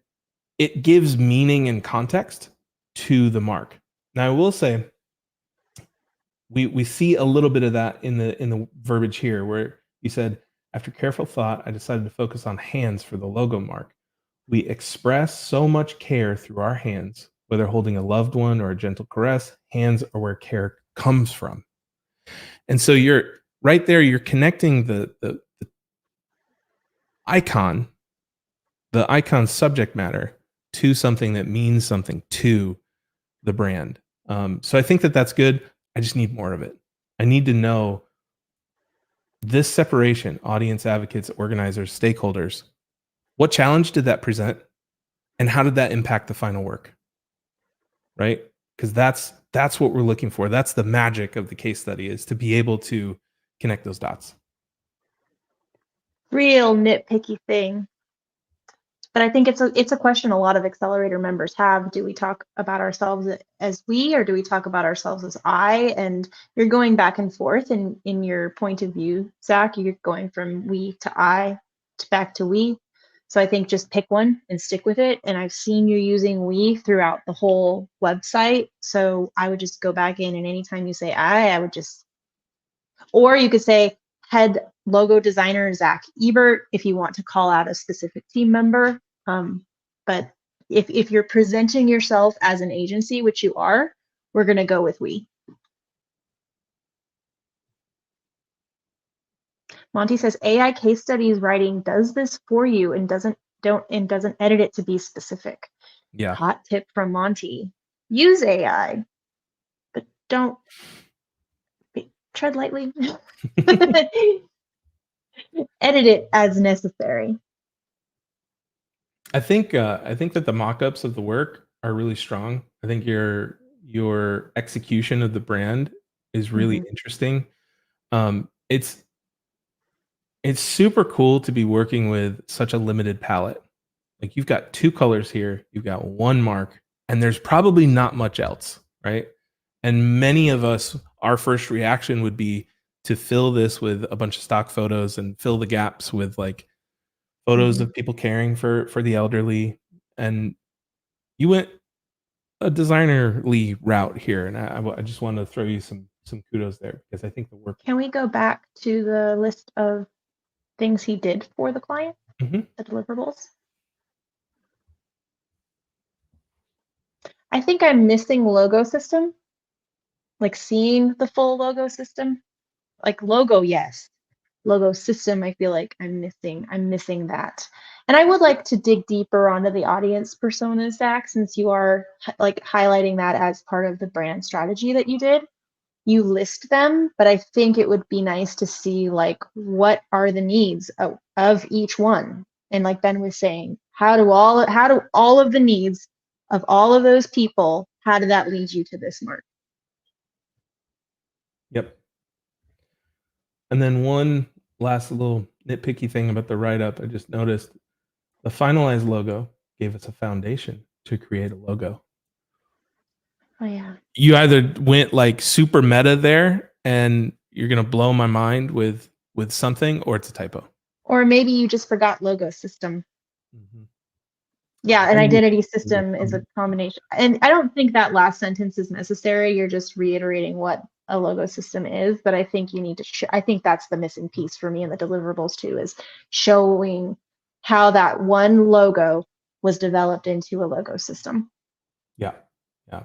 it gives meaning and context to the mark. Now, I will say, we see a little bit of that in the verbiage here, where you said, after careful thought, I decided to focus on hands for the logo mark. We express so much care through our hands, whether holding a loved one or a gentle caress. Hands are where care comes from. And so you're right there, you're connecting the icon, the icon subject matter, to something that means something to the brand. So I think that that's good. I just need more of it. I need to know this separation: audience, advocates, organizers, stakeholders. What challenge did that present? And how did that impact the final work? Right? Because that's what we're looking for. That's the magic of the case study, is to be able to connect those dots. Real nitpicky thing. But I think it's a question a lot of accelerator members have. Do we talk about ourselves as we, or do we talk about ourselves as I? And you're going back and forth in your point of view, Zach. You're going from we to I to back to we. So I think just pick one and stick with it. And I've seen you using we throughout the whole website. So I would just go back in, and anytime you say I would just, or you could say head logo designer Zach Ebert if you want to call out a specific team member. But if you're presenting yourself as an agency, which you are, we're going to go with we. Monty says AI case studies writing does this for you and doesn't edit it to be specific. Yeah. Hot tip from Monty: use AI, but don't tread lightly. Edit it as necessary. I think that the mock-ups of the work are really strong. I think your execution of the brand is really interesting. It's super cool to be working with such a limited palette. Like, you've got two colors here, you've got one mark, and there's probably not much else, right? And many of us, our first reaction would be to fill this with a bunch of stock photos and fill the gaps with, like, photos of people caring for the elderly. And you went a designerly route here, and I just want to throw you some kudos there, because I think the work. Can we go back to the list of things he did for the client, the deliverables? I think I'm missing logo system, like seeing the full logo system. Like logo, yes. Logo system, I feel like I'm missing that. And I would like to dig deeper onto the audience personas, Zach, since you are like highlighting that as part of the brand strategy that you did. You list them, but I think it would be nice to see, like, what are the needs of each one. And like Ben was saying, How do all of the needs of all of those people, how did that lead you to this mark? Yep. And then one last little nitpicky thing about the write-up, I just noticed the finalized logo gave us a foundation to create a logo. Oh yeah. You either went like super meta there and you're going to blow my mind with something, or it's a typo. Or maybe you just forgot logo system. Mm-hmm. Yeah, an identity system is a combination. And I don't think that last sentence is necessary. You're just reiterating what a logo system is, but I think you need to I think that's the missing piece for me in the deliverables too, is showing how that one logo was developed into a logo system. Yeah. Yeah.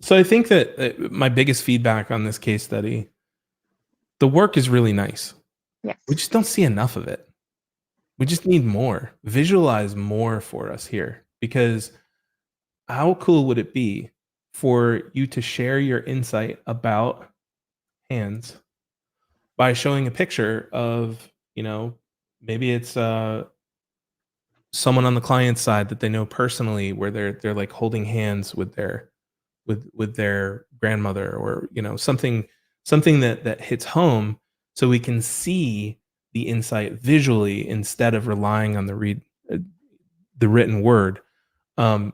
So I think that my biggest feedback on this case study, the work is really nice. Yes. We just don't see enough of it. We just need more. Visualize more for us here, because how cool would it be for you to share your insight about hands by showing a picture of, maybe it's someone on the client side that they know personally, where they're like holding hands with their grandmother, or something that hits home, so we can see the insight visually instead of relying on the written word. And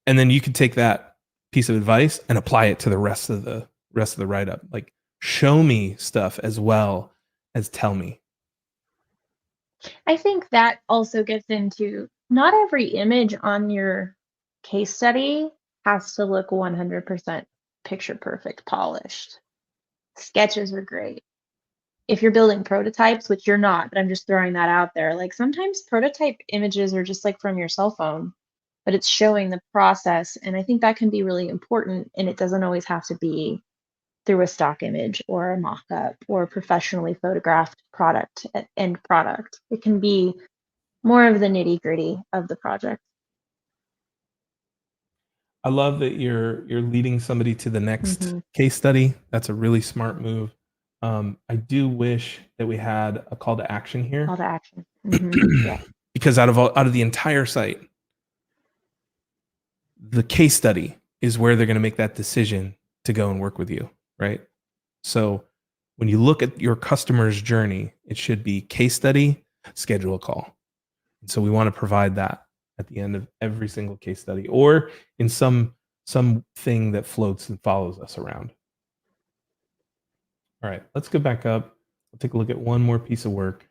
then you can take that piece of advice and apply it to the rest of the write up. Like, show me stuff as well as tell me. I think that also gets into, not every image on your case study has to look 100% picture perfect polished. Sketches are great. If you're building prototypes, which you're not, but I'm just throwing that out there, like sometimes prototype images are just like from your cell phone, but it's showing the process. And I think that can be really important. And it doesn't always have to be through a stock image or a mock-up or a professionally photographed end product. It can be more of the nitty-gritty of the project. I love that you're leading somebody to the next Mm-hmm. case study. That's a really smart move. I do wish that we had a call to action here. Call to action. Mm-hmm. Yeah. Because out of the entire site, the case study is where they're going to make that decision to go and work with you, right? So when you look at your customer's journey, it should be case study, schedule a call. And so we want to provide that at the end of every single case study, or in some thing that floats and follows us around. All right, let's go back up. We'll take a look at one more piece of work.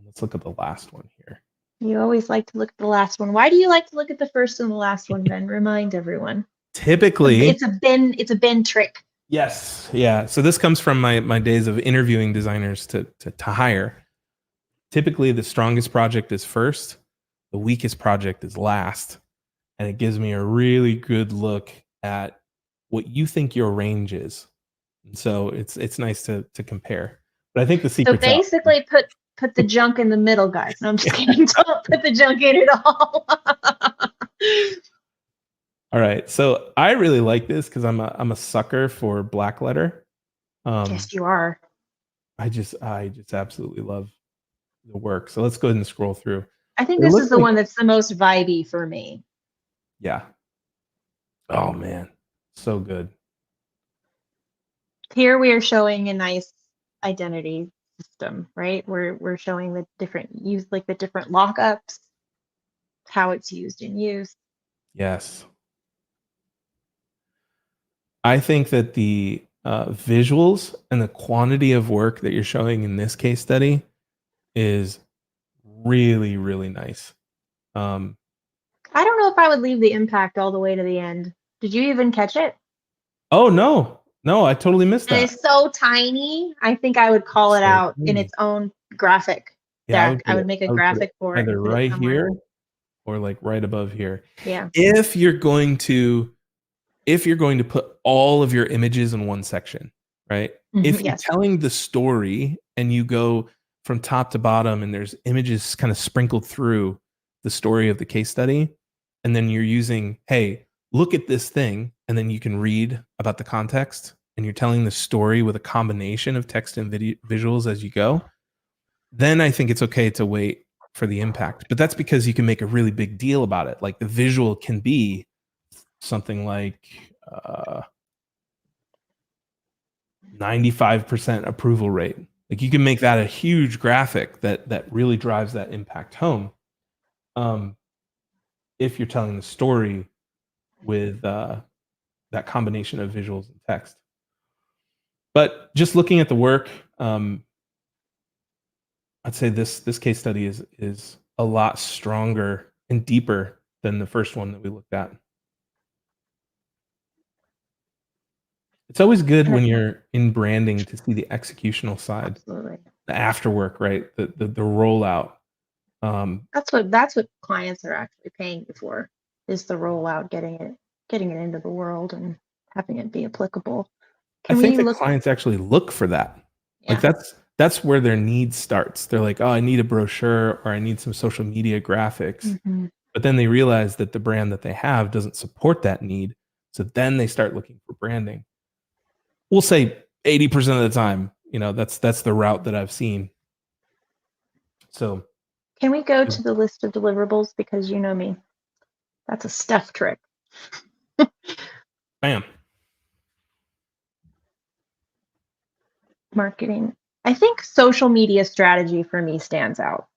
Let's look at the last one here. You always like to look at the last one. Why do you like to look at the first and the last one, Ben? Remind everyone. Typically, it's a Ben trick. Yes, yeah. So this comes from my days of interviewing designers to hire. Typically, the strongest project is first, the weakest project is last, and it gives me a really good look at what you think your range is. And so it's nice to compare. But I think the secret. So basically, put the junk in the middle, guys. No, I'm just kidding. Don't put the junk in at all. All right. So I really like this because I'm a sucker for black letter. Yes, you are. I just absolutely love the work. So let's go ahead and scroll through. I think this is the one that's the most vibey for me. Yeah. Oh man, so good. Here we are showing a nice identity system, right? We're showing the different use, like the different lockups, how it's used in use. Yes. I think that the visuals and the quantity of work that you're showing in this case study is really, really nice. I don't know if I would leave the impact all the way to the end. Did you even catch it? Oh, no, I totally missed that. It's so tiny. I think I would call it out in its own graphic deck. I would make a graphic for it. Either right here or like right above here. Yeah. If you're going to put all of your images in one section, right? If you're telling the story and you go from top to bottom and there's images kind of sprinkled through the story of the case study, and then you're using, hey, look at this thing, and then you can read about the context, and you're telling the story with a combination of text and visuals as you go, then I think it's okay to wait for the impact. But that's because you can make a really big deal about it. Like the visual can be something like 95% approval rate. Like you can make that a huge graphic that really drives that impact home. If you're telling the story with that combination of visuals and text. But just looking at the work, I'd say this case study is a lot stronger and deeper than the first one that we looked at. It's always good when you're in branding to see the executional side, Absolutely. the afterwork, right? The rollout. That's what clients are actually paying you for, is the rollout, getting it into the world and having it be applicable. I think that clients actually look for that. Yeah. Like that's where their need starts. They're like, oh, I need a brochure or I need some social media graphics. Mm-hmm. But then they realize that the brand that they have doesn't support that need. So then they start looking for branding. We'll say 80% of the time, that's the route that I've seen. So can we go to the list of deliverables? Because you know me, that's a Steph trick. Bam. Marketing. I think social media strategy for me stands out,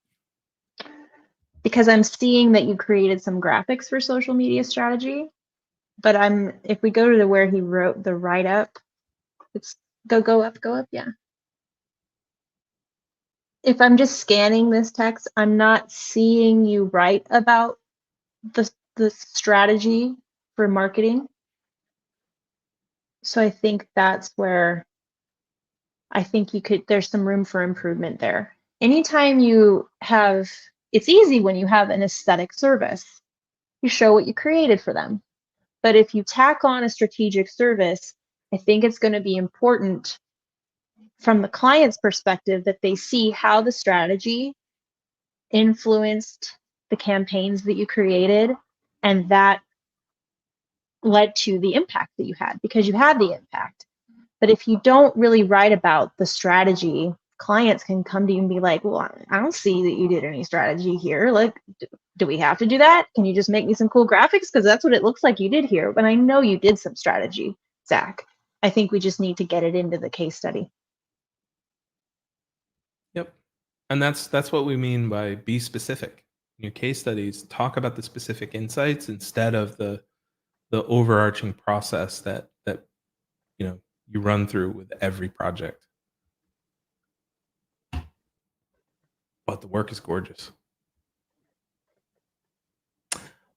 because I'm seeing that you created some graphics for social media strategy, but if we go to where he wrote the write-up, it's go up, yeah. If I'm just scanning this text, I'm not seeing you write about the strategy for marketing. So I think that's where I think there's some room for improvement there. Anytime it's easy when you have an aesthetic service, you show what you created for them. But if you tack on a strategic service, I think it's going to be important from the client's perspective that they see how the strategy influenced the campaigns that you created, and that led to the impact that you had, because you had the impact. But if you don't really write about the strategy, clients can come to you and be like, well, I don't see that you did any strategy here. Like, do we have to do that? Can you just make me some cool graphics? Because that's what it looks like you did here. But I know you did some strategy, Zach. I think we just need to get it into the case study. Yep. And that's what we mean by be specific. In your case studies, talk about the specific insights instead of the overarching process that you run through with every project. But the work is gorgeous.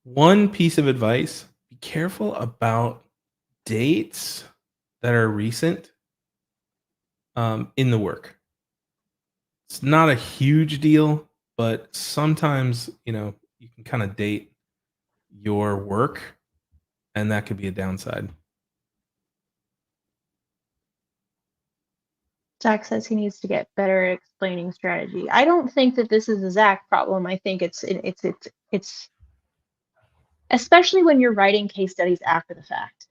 One piece of advice: be careful about dates that are recent in the work. It's not a huge deal, but sometimes you can kind of date your work, and that could be a downside. Zach says he needs to get better at explaining strategy. I don't think that this is a Zach problem. I think it's especially when you're writing case studies after the fact.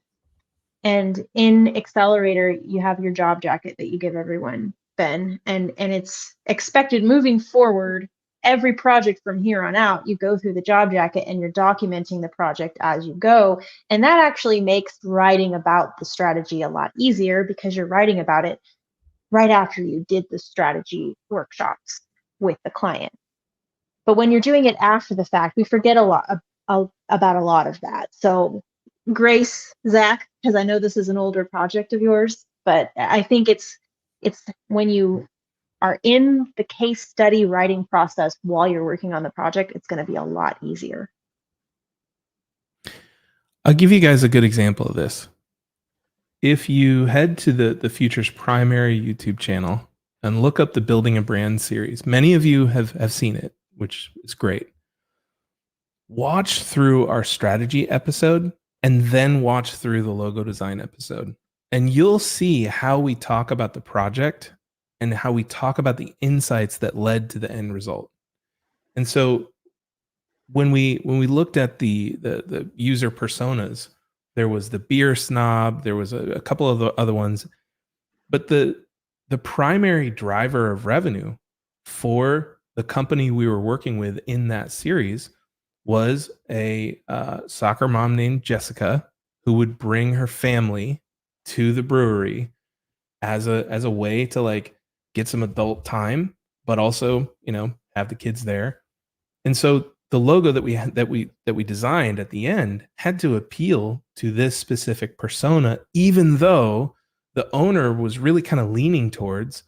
And in Accelerator, you have your job jacket that you give everyone, Ben, and it's expected moving forward. Every project from here on out, you go through the job jacket and you're documenting the project as you go. And that actually makes writing about the strategy a lot easier, because you're writing about it right after you did the strategy workshops with the client. But when you're doing it after the fact, we forget a lot about a lot of that. So grace, Zach, because I know this is an older project of yours, but I think it's when you are in the case study writing process while you're working on the project, it's going to be a lot easier. I'll give you guys a good example of this. If you head to the Future's primary YouTube channel and look up the Building a Brand series, many of you have seen it, which is great. Watch through our strategy episode and then watch through the logo design episode. And you'll see how we talk about the project and how we talk about the insights that led to the end result. And so when we looked at the user personas, there was the beer snob, there was a couple of the other ones, but the primary driver of revenue for the company we were working with in that series was a soccer mom named Jessica who would bring her family to the brewery as a way to like get some adult time, but also, have the kids there. And so the logo that we designed at the end had to appeal to this specific persona, even though the owner was really kind of leaning towards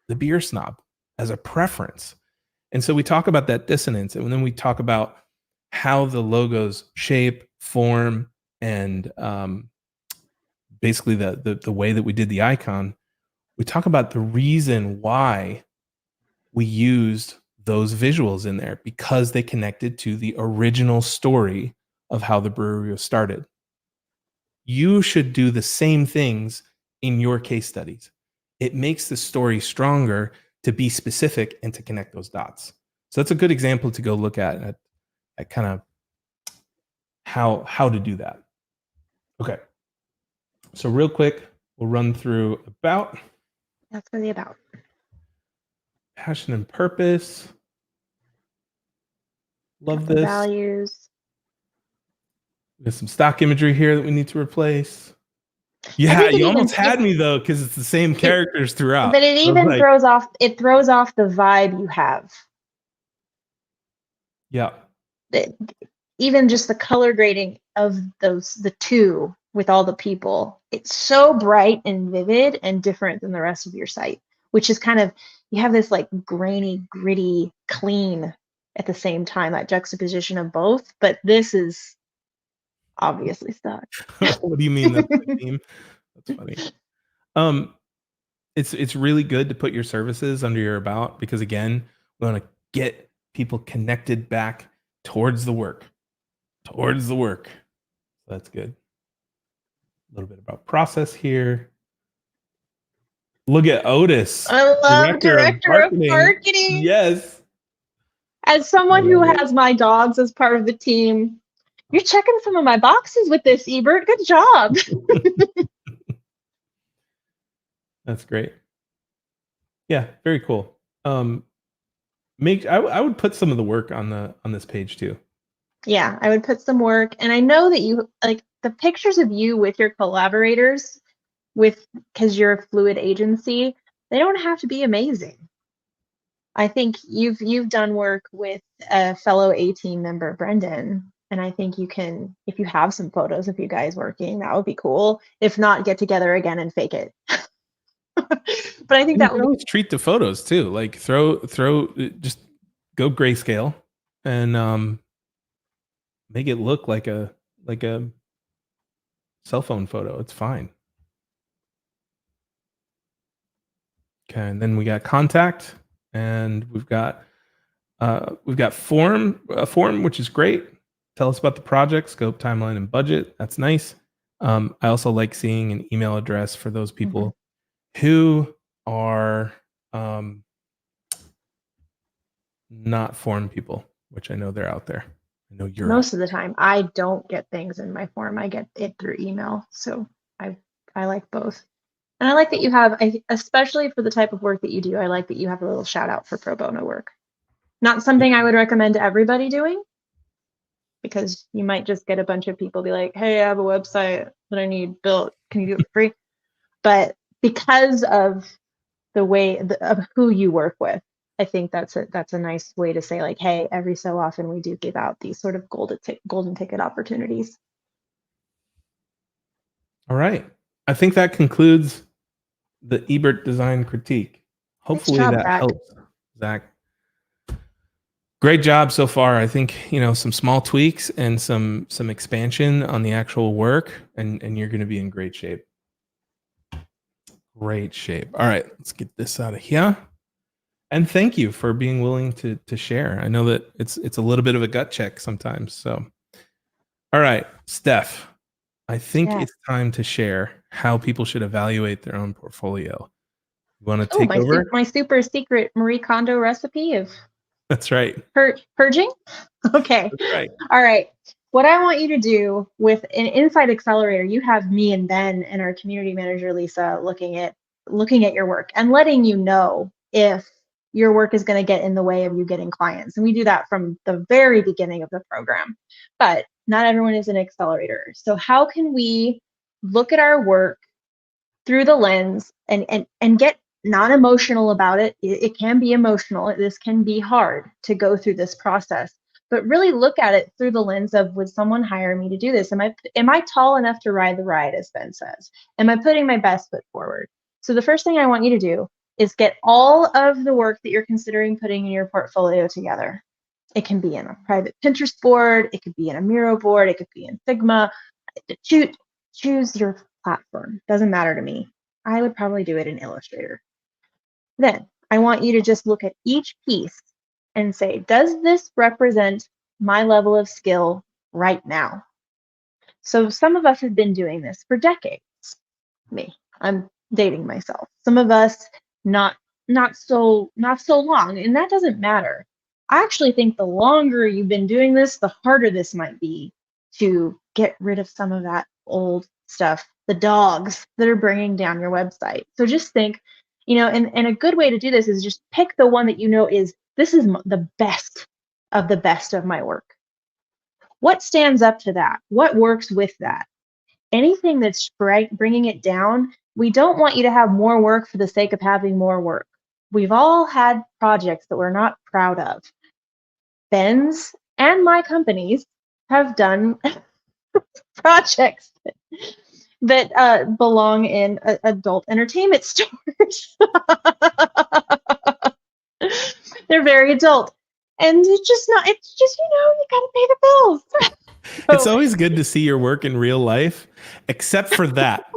the beer snob as a preference. And so we talk about that dissonance, and then we talk about how the logo's shape, form, and basically the way that we did the icon. We talk about the reason why we used those visuals in there, because they connected to the original story of how the brewery was started. You should do the same things in your case studies. It makes the story stronger to be specific and to connect those dots. So that's a good example to go look at kind of how to do that. Okay. So real quick, we'll run through about. That's really about. Passion and purpose. Love Couple this. Values. There's some stock imagery here that we need to replace. Yeah, you almost had me though, because it's the same characters throughout. But it even throws off the vibe you have. Yeah. Even just the color grading of the two with all the people, it's so bright and vivid and different than the rest of your site, which is kind of, you have this like grainy, gritty, clean at the same time, that juxtaposition of both. But this is obviously stuck. What do you mean? That's my theme? That's funny. It's really good to put your services under your about, because again, we want to get people connected back towards the work. That's good. A little bit about process here. Look at Otis. I love director of marketing. Yes. As someone who has my dogs as part of the team, you're checking some of my boxes with this, Ebert. Good job. That's great. Yeah, very cool. I would put some of the work on this page too. Yeah, I would put some work. And I know that you like the pictures of you with your collaborators because you're a fluid agency, they don't have to be amazing. I think you've done work with a fellow A-team member, Brendan, and I think you can, if you have some photos of you guys working, that would be cool. If not, get together again and fake it. But I think that would always treat the photos too. Like throw just go grayscale and make it look like a cell phone photo. It's fine. Okay, and then we got contact, and we've got form, which is great. Tell us about the project, scope, timeline, and budget. That's nice. I also like seeing an email address for those people who are not form people, which I know they're out there. I know you're most of the time. I don't get things in my form. I get it through email. So I like both. And I like that you have, especially for the type of work that you do, I like that you have a little shout out for pro bono work. Not something I would recommend everybody doing, because you might just get a bunch of people be like, hey, I have a website that I need built. Can you do it for free? But because of the way of who you work with, I think that's a nice way to say, like, hey, every so often we do give out these sort of golden ticket opportunities. All right. I think that concludes the Ebert design critique. Hopefully that helps, Zach. Great job so far. I think, some small tweaks and some expansion on the actual work, and you're going to be in great shape. Great shape. All right, let's get this out of here. And thank you for being willing to share. I know that it's a little bit of a gut check sometimes. So, all right, Steph, I think it's time to share how people should evaluate their own portfolio. You want to take over? My super secret Marie Kondo recipe of that's right. Purging? Okay. That's right. All right. What I want you to do with an Inside Accelerator, you have me and Ben and our community manager, Lisa, looking at your work and letting you know if your work is going to get in the way of you getting clients. And we do that from the very beginning of the program. But not everyone is an accelerator. So how can we look at our work through the lens and get non-emotional about it? It can be emotional. This can be hard to go through this process, but really look at it through the lens of, would someone hire me to do this? Am I tall enough to ride the ride, as Ben says? Am I putting my best foot forward? So the first thing I want you to do is get all of the work that you're considering putting in your portfolio together. It can be in a private Pinterest board, it could be in a Miro board, it could be in Figma. Choose your platform. Doesn't matter to me. I would probably do it in Illustrator. Then I want you to just look at each piece and say, does this represent my level of skill right now? So some of us have been doing this for decades. Me, I'm dating myself. Some of us not so long, and that doesn't matter. I actually think the longer you've been doing this, the harder this might be to get rid of some of that old stuff, the dogs that are bringing down your website. So just think, and a good way to do this is just pick the one that this is the best of my work. What stands up to that? What works with that? Anything that's bringing it down, we don't want you to have more work for the sake of having more work. We've all had projects that we're not proud of. Ben's and my companies have done projects that belong in adult entertainment stores. They're very adult. And it's just, you gotta pay the bills. It's always good to see your work in real life, except for that.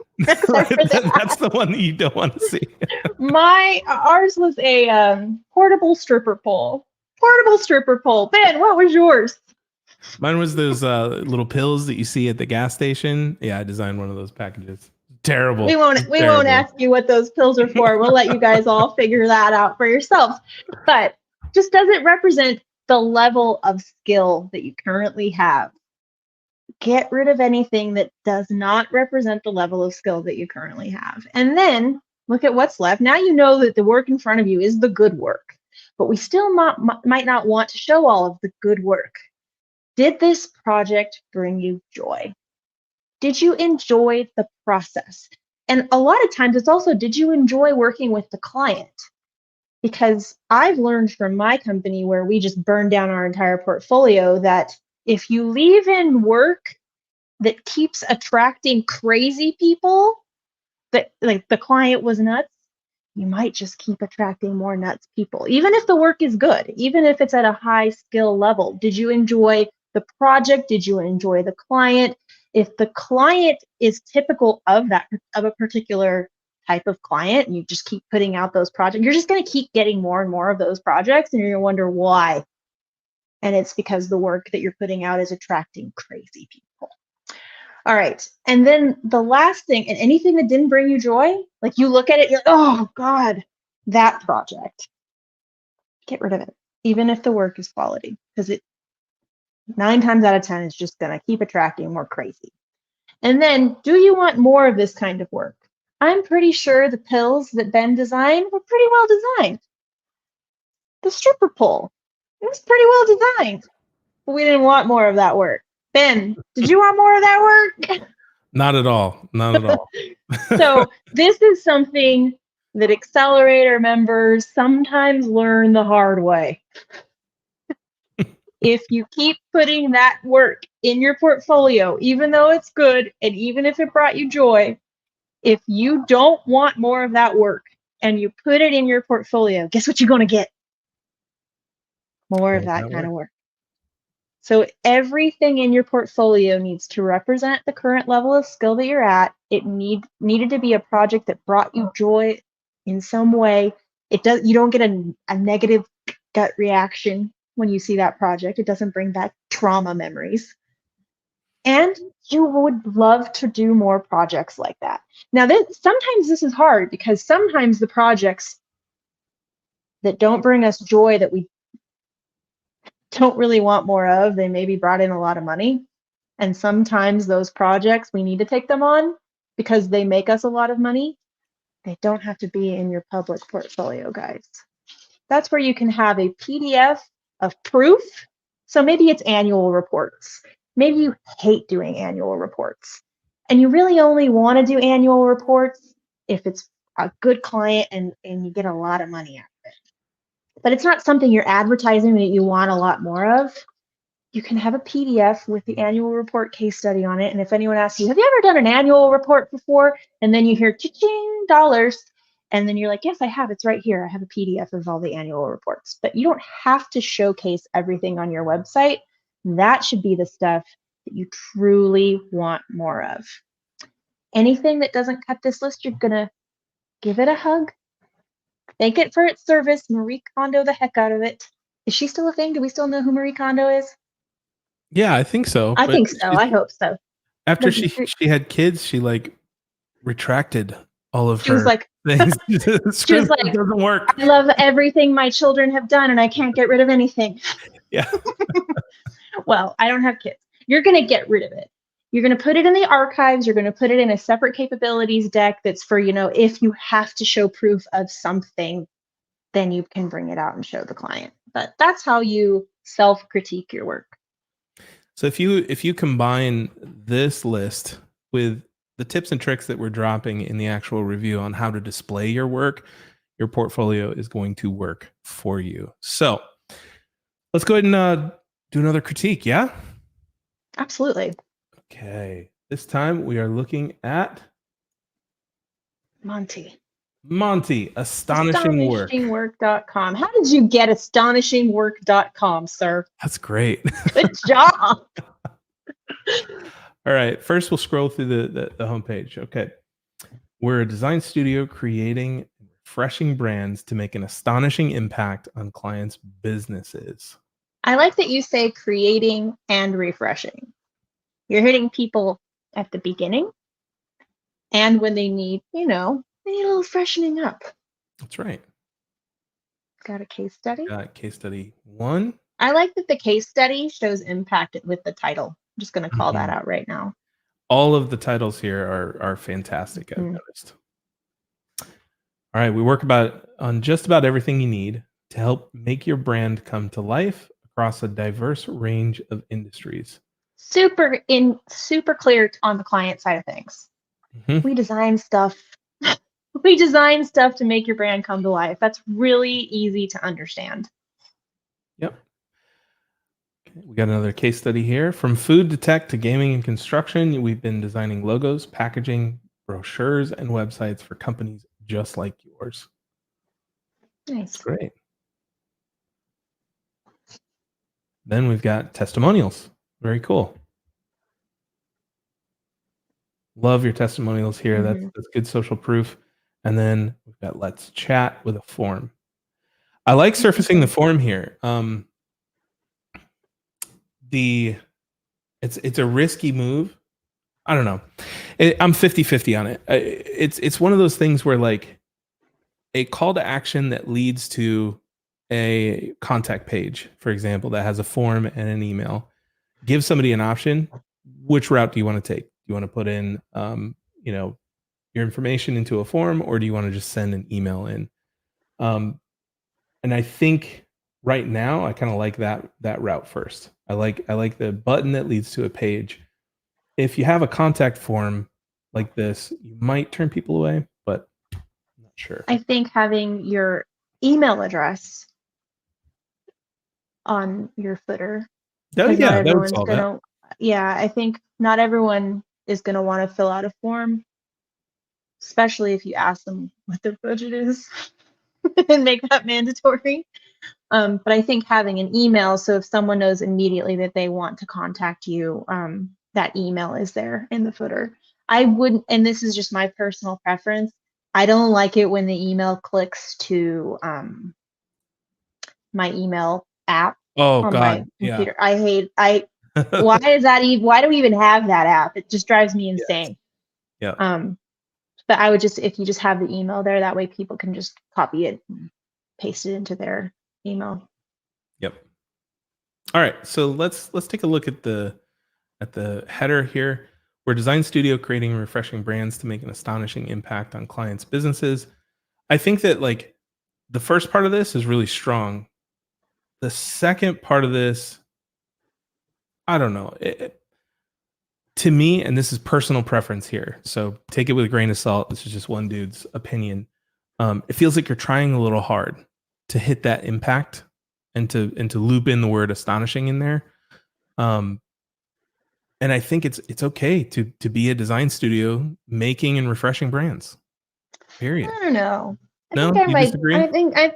Right? That's the one that you don't want to see. Ours was a portable stripper pole. Ben, what was yours? Mine was those little pills that you see at the gas station. Yeah, I designed one of those packages. Terrible. We won't ask you what those pills are for. We'll let you guys all figure that out for yourselves. But just does it represent the level of skill that you currently have? Get rid of anything that does not represent the level of skill that you currently have. And then look at what's left. Now you know that the work in front of you is the good work, but we still might not want to show all of the good work. Did this project bring you joy? Did you enjoy the process? And a lot of times it's also, did you enjoy working with the client? Because I've learned from my company, where we just burned down our entire portfolio, that if you leave in work that keeps attracting crazy people, that like the client was nuts, you might just keep attracting more nuts people. Even if the work is good, even if it's at a high skill level, did you enjoy the project? Did you enjoy the client? If the client is typical of a particular type of client, and you just keep putting out those projects, you're just going to keep getting more and more of those projects, and you're going to wonder why. And it's because the work that you're putting out is attracting crazy people. All right. And then the last thing, and anything that didn't bring you joy, like you look at it, you're like, oh God, that project. Get rid of it, even if the work is quality, because it 9 times out of 10 is just going to keep attracting more crazy. And then, do you want more of this kind of work? I'm pretty sure the pills that Ben designed were pretty well designed. The stripper pole, it was pretty well designed, but we didn't want more of that work. Ben, did you want more of that work? Not at all. Not at all. So this is something that Accelerator members sometimes learn the hard way. If you keep putting that work in your portfolio, even though it's good, and even if it brought you joy, if you don't want more of that work and you put it in your portfolio, guess what you're going to get? More of that kind of work. So everything in your portfolio needs to represent the current level of skill that you're at. It needed to be a project that brought you joy in some way. You don't get a negative gut reaction when you see that project. It doesn't bring back trauma memories. And you would love to do more projects like that. Now, sometimes this is hard, because sometimes the projects that don't bring us joy, that we don't really want more of, they maybe brought in a lot of money. And sometimes those projects, we need to take them on because they make us a lot of money. They don't have to be in your public portfolio, guys. That's where you can have a PDF of proof. So maybe it's annual reports. Maybe you hate doing annual reports and you really only want to do annual reports if it's a good client and you get a lot of money out of it. But it's not something you're advertising that you want a lot more of. You can have a PDF with the annual report case study on it. And if anyone asks you, have you ever done an annual report before? And then you hear cha-ching dollars. And then you're like, yes, I have. It's right here. I have a PDF of all the annual reports. But you don't have to showcase everything on your website. That should be the stuff that you truly want more of. Anything that doesn't cut this list, you're going to give it a hug. Thank it for its service. Marie Kondo the heck out of it. Is she still a thing? Do we still know who Marie Kondo is? Yeah, I think so. I But think so. I hope so. after she had kids, she like retracted all of She was her like, things. she was like, it doesn't work. I love everything my children have done and I can't get rid of anything. Yeah. Well, I don't have kids. You're going to get rid of it. You're going to put it in the archives. You're going to put it in a separate capabilities deck that's for, if you have to show proof of something, then you can bring it out and show the client. But that's how you self-critique your work. So if you combine this list with the tips and tricks that we're dropping in the actual review on how to display your work, your portfolio is going to work for you. So let's go ahead and do another critique. Yeah. Absolutely. Okay. This time we are looking at Monty. Astonishing Work. Astonishingwork.com. How did you get astonishingwork.com, sir? That's great. Good job. All right. First, we'll scroll through the homepage. Okay. We're a design studio creating refreshing brands to make an astonishing impact on clients' businesses. I like that you say creating and refreshing. You're hitting people at the beginning and when they need, they need a little freshening up. That's right. Got a case study? Got case study 1. I like that the case study shows impact with the title. I'm just going to call that out right now. All of the titles here are fantastic, I've noticed. All right, we work on just about everything you need to help make your brand come to life across a diverse range of industries. Super clear on the client side of things. We design stuff. We design stuff to make your brand come to life. That's really easy to understand. Yep. Okay, we got another case study here. From food to tech to gaming and construction, we've been designing logos, packaging, brochures, and websites for companies just like yours. Nice. That's great. Then we've got testimonials. Very cool. Love your testimonials here. That's good social proof. And then we've got let's chat with a form. I like surfacing the form here. It's a risky move. I don't know. I'm 50-50 on it. It's one of those things where like a call to action that leads to a contact page, for example, that has a form and an email, gives somebody an option. Which route do you want to take? Do you want to put in, your information into a form, or do you want to just send an email in? And I think right now I kind of like that route first. I like the button that leads to a page. If you have a contact form like this, you might turn people away, but I'm not sure. I think having your email address on your footer. Oh yeah, that would solve that. Yeah, I think not everyone is going to want to fill out a form, especially if you ask them what their budget is and make that mandatory. But I think having an email, so if someone knows immediately that they want to contact you, that email is there in the footer. I wouldn't, and this is just my personal preference, I don't like it when the email clicks to my email app on my computer. Yeah. Why do we even have that app? It just drives me insane. Yeah. But I would if you just have the email there, that way people can just copy it and paste it into their email. Yep. All right. So let's take a look at the header here. We're a design studio creating refreshing brands to make an astonishing impact on clients' businesses. I think that like the first part of this is really strong. The second part of this, I don't know. To me, and this is personal preference here, so take it with a grain of salt. This is just one dude's opinion. It feels like you're trying a little hard to hit that impact and to loop in the word astonishing in there. And I think it's okay to be a design studio making and refreshing brands. Period. I don't know. No, you disagree? I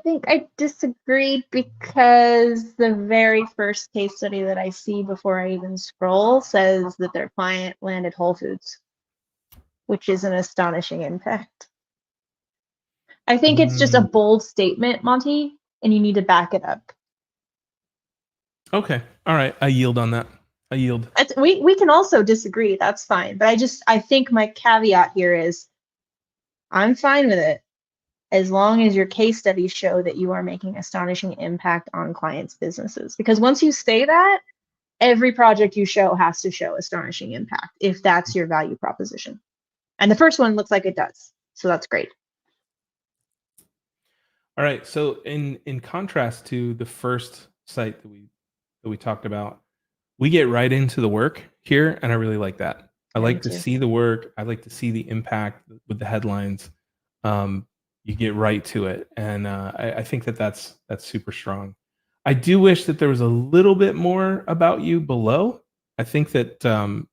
think I disagree because the very first case study that I see before I even scroll says that their client landed Whole Foods, which is an astonishing impact. I think it's just a bold statement, Monty, and you need to back it up. Okay. All right. I yield on that. I yield. We can also disagree. That's fine. But I think my caveat here is I'm fine with it as long as your case studies show that you are making astonishing impact on clients' businesses. Because once you say that, every project you show has to show astonishing impact if that's your value proposition. And the first one looks like it does. So that's great. All right. So in contrast to the first site that we talked about, we get right into the work here, and I really like that. I like to see the work. I like to see the impact with the headlines. You get right to it, and I think that's super strong. I do wish that there was a little bit more about you below. I think that a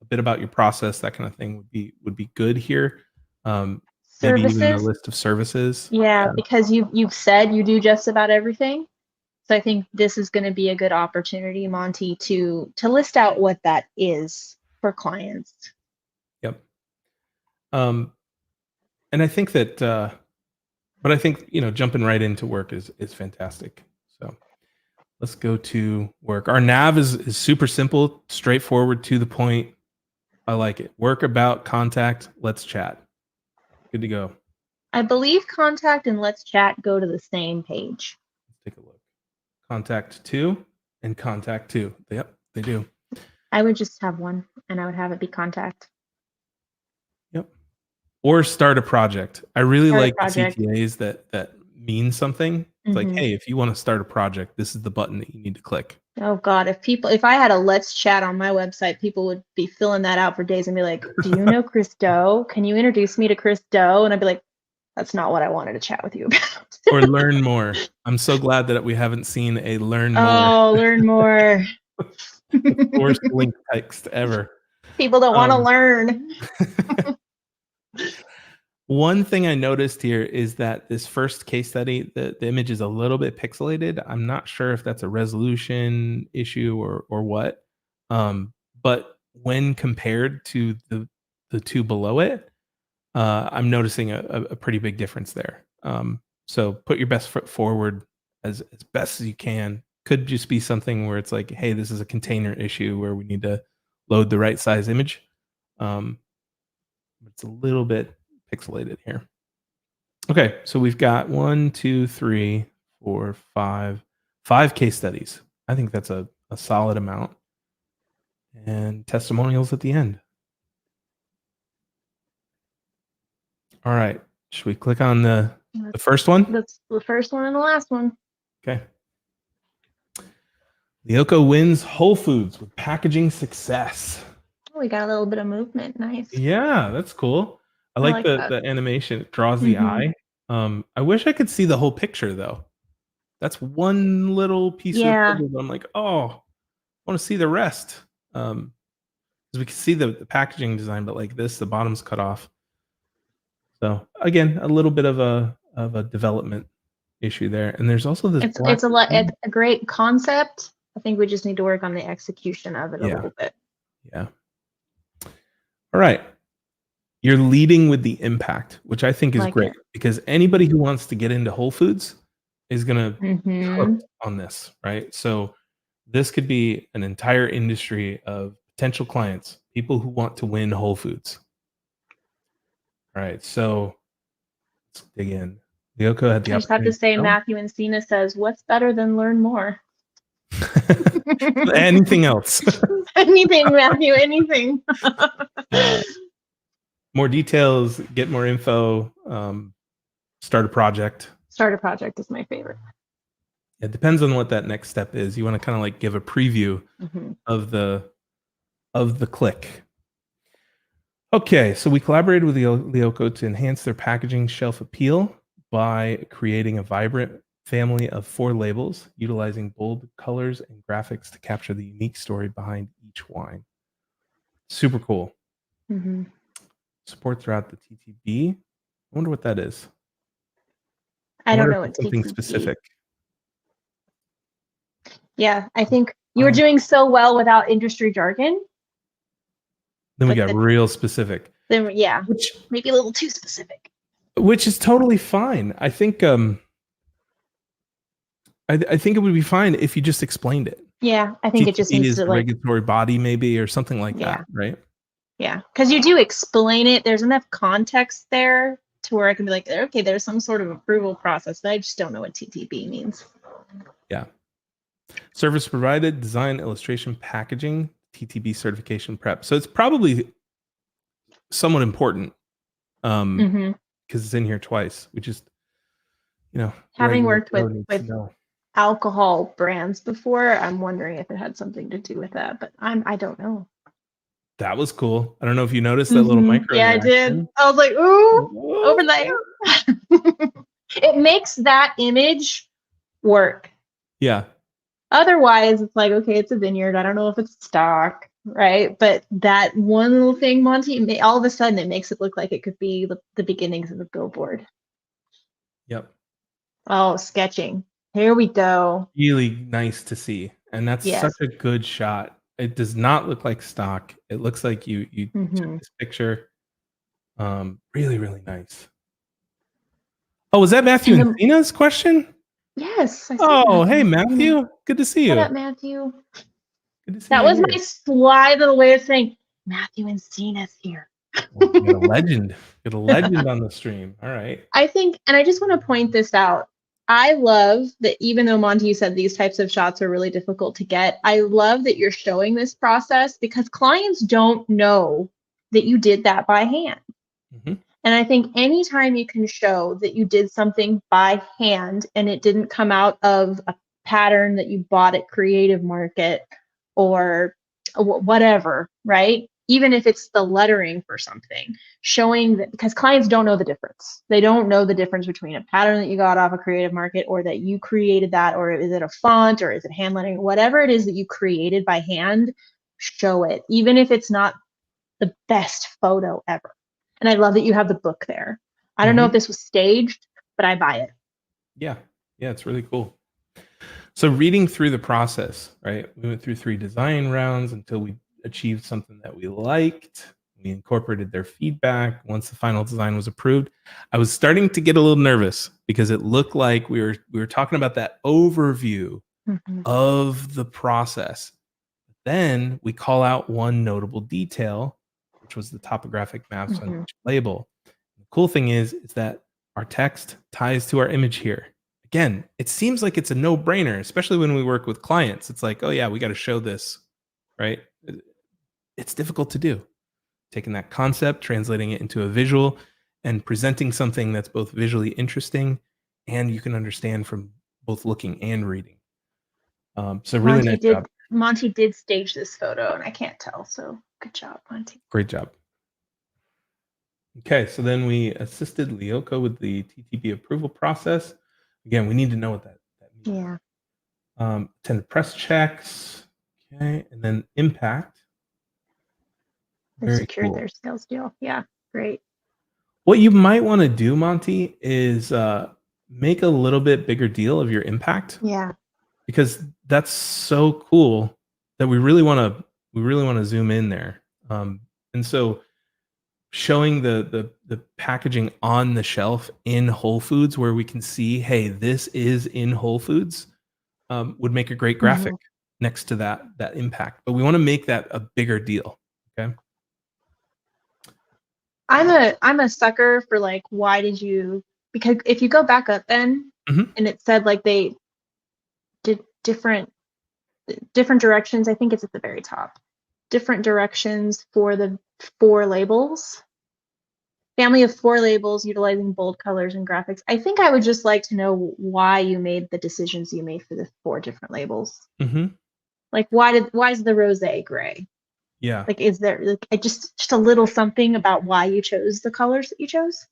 bit about your process, that kind of thing would be good here. Maybe even a list of services. Yeah, because you've said you do just about everything. So I think this is going to be a good opportunity, Monty, to list out what that is for clients. Yep. And I think that, but I think jumping right into work is fantastic. So let's go to work. Our nav is super simple, straightforward, to the point. I like it. Work, about, contact, let's chat. Good to go. I believe contact and let's chat go to the same page. Let's take a look. Contact 2 and contact 2. Yep, they do. I would just have one, and I would have it be contact. Yep. Or start a project. I really like the CTAs that mean something. It's like, hey, if you want to start a project, this is the button that you need to click. Oh God, if I had a let's chat on my website, people would be filling that out for days and be like, do you know Chris Doe? Can you introduce me to Chris Doe? And I'd be like, that's not what I wanted to chat with you about. Or learn more. I'm so glad that we haven't seen a learn more. Oh, learn more. Worst link text ever. People don't want to learn. One thing I noticed here is that this first case study, the image is a little bit pixelated. I'm not sure if that's a resolution issue or what. But when compared to the two below it, I'm noticing a pretty big difference there. So put your best foot forward as best as you can. Could just be something where it's like, hey, this is a container issue where we need to load the right size image. It's a little bit pixelated here. Okay, so we've got 1, 2, 3, 4, 5 case studies. I think that's a solid amount. And testimonials at the end. All right. Should we click on the first one? That's the first one and the last one. Okay. Lyoko wins Whole Foods with packaging success. Oh, we got a little bit of movement. Nice. Yeah, that's cool. I like the animation. It draws the eye. I wish I could see the whole picture though. That's one little piece of the puzzle that I'm like, oh, I want to see the rest. Because we can see the packaging design, but like this, the bottom's cut off. So again, a little bit of a development issue there. And there's also this. It's a great concept. I think we just need to work on the execution of it a little bit. Yeah. All right. You're leading with the impact, which I think is great because anybody who wants to get into Whole Foods is going to hook on this, right? So this could be an entire industry of potential clients, people who want to win Whole Foods. All right, so let's dig in. Lyoko had the opportunity. I just have to say, Matthew and Cena says, "What's better than learn more?" Anything else? Anything, Matthew. Anything. More details. Get more info. Start a project. Starter project is my favorite. It depends on what that next step is. You want to kind of like give a preview of the click. Okay, so we collaborated with Lyoko to enhance their packaging shelf appeal by creating a vibrant family of 4 labels, utilizing bold colors and graphics to capture the unique story behind each wine. Super cool. Support throughout the TTB. I wonder what that is. I don't know what something TTB. specific. Yeah, I think you were doing so well without industry jargon. Then we got real specific. Then which maybe a little too specific. Which is totally fine. I think I think it would be fine if you just explained it. Yeah, I think TTB it just needs is to the regulatory body maybe or something like that, right? Yeah, because you do explain it. There's enough context there to where I can be like, okay, there's some sort of approval process, but I just don't know what TTB means. Yeah. Service provided, design, illustration, packaging, TTB certification prep. So it's probably somewhat important because it's in here twice. We just, having worked with alcohol brands before, I'm wondering if it had something to do with that, but I don't know. That was cool. I don't know if you noticed that little micro. Yeah, I did. I was like, ooh, over there. It makes that image work. Yeah. Otherwise, it's like, okay, it's a vineyard. I don't know if it's stock, right? But that one little thing, Monty, all of a sudden it makes it look like it could be the beginnings of a billboard. Yep. Oh, sketching. Here we go. Really nice to see. And that's such a good shot. It does not look like stock. It looks like you took this picture. Really, really nice. Oh, was that Matthew and Tina's question? Yes. Oh, hey, Matthew. Good to see you. What up, Matthew? Good to see you. That was my sly little way of saying, Matthew and Tina's here. Get a legend. Get a legend on the stream. All right. I think, and I just want to point this out. I love that even though Monty, you said these types of shots are really difficult to get, I love that you're showing this process because clients don't know that you did that by hand. And I think anytime you can show that you did something by hand and it didn't come out of a pattern that you bought at Creative Market or whatever, right? Even if it's the lettering for something, showing that, because clients don't know the difference. They don't know the difference between a pattern that you got off a Creative Market or that you created that, or is it a font or is it hand lettering? Whatever it is that you created by hand, show it, even if it's not the best photo ever. And I love that you have the book there. I don't know if this was staged, but I buy it. Yeah. Yeah, it's really cool. So reading through the process, right? We went through 3 design rounds until we achieved something that we liked. We incorporated their feedback. Once the final design was approved, I was starting to get a little nervous because it looked like we were talking about that overview of the process. Then we call out one notable detail, which was the topographic maps on each label. The cool thing is that our text ties to our image here. Again, it seems like it's a no-brainer, especially when we work with clients. It's like, oh yeah, we got to show this, right? It's difficult to do. Taking that concept, translating it into a visual, and presenting something that's both visually interesting and you can understand from both looking and reading. So really nice job. Monty did stage this photo, and I can't tell. So good job, Monty. Great job. Okay, so then we assisted Lyoko with the TTB approval process. Again, we need to know what that means. Yeah. Attended press checks. Okay, and then impact. They secured their sales deal. Yeah, great. What you might want to do, Monty, is make a little bit bigger deal of your impact. Yeah. Because that's so cool that we really want to zoom in there. And so showing the packaging on the shelf in Whole Foods where we can see, hey, this is in Whole Foods, would make a great graphic next to that impact. But we want to make that a bigger deal. Okay. I'm a sucker for like, why did you? Because if you go back up then, and it said like they did different directions. I think it's at the very top. Different directions for the 4 labels. family of 4 labels utilizing bold colors and graphics. I think I would just like to know why you made the decisions you made for the 4 different labels. Mm-hmm. Like, why is the rosé gray? Yeah. Like, is there like just a little something about why you chose the colors that you chose?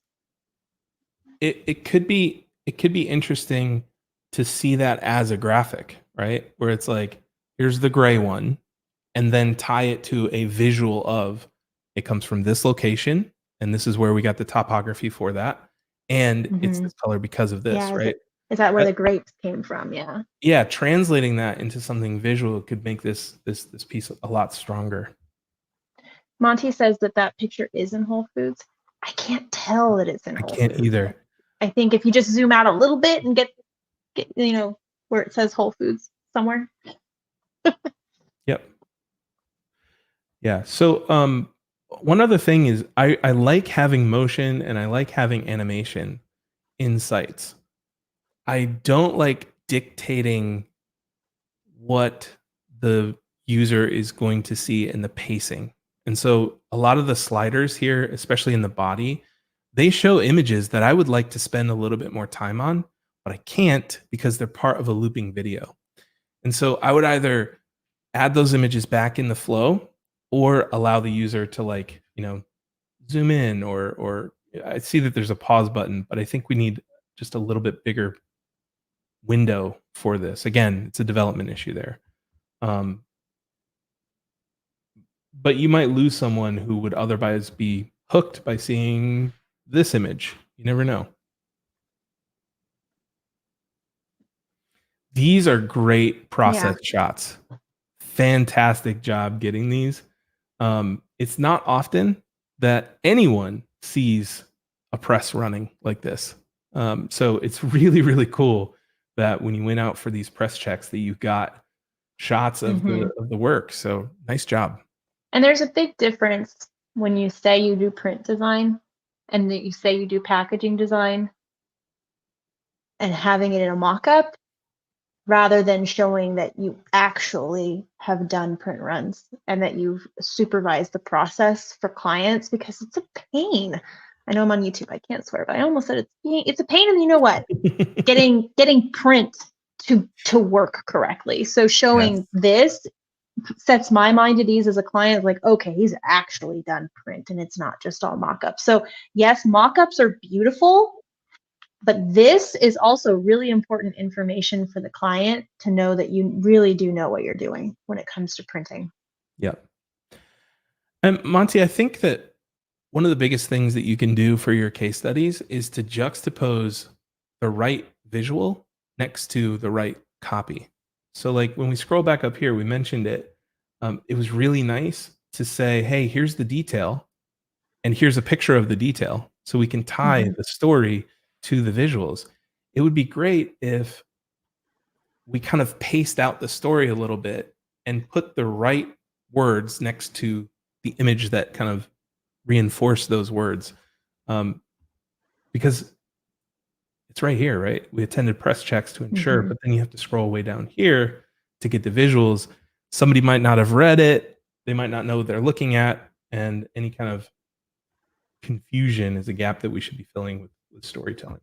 It could be interesting to see that as a graphic, right? Where it's like, here's the gray one, and then tie it to a visual of it comes from this location, and this is where we got the topography for that, and it's Mm-hmm. this color because of this, Yeah, right? is that where the grapes came from? Yeah. Yeah, translating that into something visual could make this piece a lot stronger. Monty says that picture is in Whole Foods. I can't tell that it's in I Whole can't Foods. either. I think if you just zoom out a little bit and get where it says Whole Foods somewhere. Yep. Yeah. So one other thing is I like having motion and I like having animation in sites. I don't like dictating what the user is going to see in the pacing. And so a lot of the sliders here, especially in the body, they show images that I would like to spend a little bit more time on, but I can't because they're part of a looping video. And so I would either add those images back in the flow or allow the user to zoom in or I see that there's a pause button, but I think we need just a little bit bigger window for this. Again, it's a development issue there. But you might lose someone who would otherwise be hooked by seeing this image. You never know. These are great process shots. Fantastic job getting these. It's not often that anyone sees a press running like this. So it's really, really cool that when you went out for these press checks that you got shots of the work. So nice job. And there's a big difference when you say you do print design and that you say you do packaging design and having it in a mock-up rather than showing that you actually have done print runs and that you've supervised the process for clients, because it's a pain. I know I'm on YouTube, I can't swear, but I almost said it's a pain. And you know what? getting print to work correctly. So showing this sets my mind at ease as a client, like, okay, he's actually done print and it's not just all mock-up. So yes, mock-ups are beautiful, but this is also really important information for the client to know that you really do know what you're doing when it comes to printing. Yep. And Monty, I think that one of the biggest things that you can do for your case studies is to juxtapose the right visual next to the right copy. So like when we scroll back up here, we mentioned it. It was really nice to say, hey, here's the detail and here's a picture of the detail. So we can tie the story to the visuals. It would be great if we kind of paced out the story a little bit and put the right words next to the image that kind of reinforce those words. Because it's right here, right? We attended press checks to ensure, but then you have to scroll way down here to get the visuals. Somebody might not have read it. They might not know what they're looking at. And any kind of confusion is a gap that we should be filling with storytelling.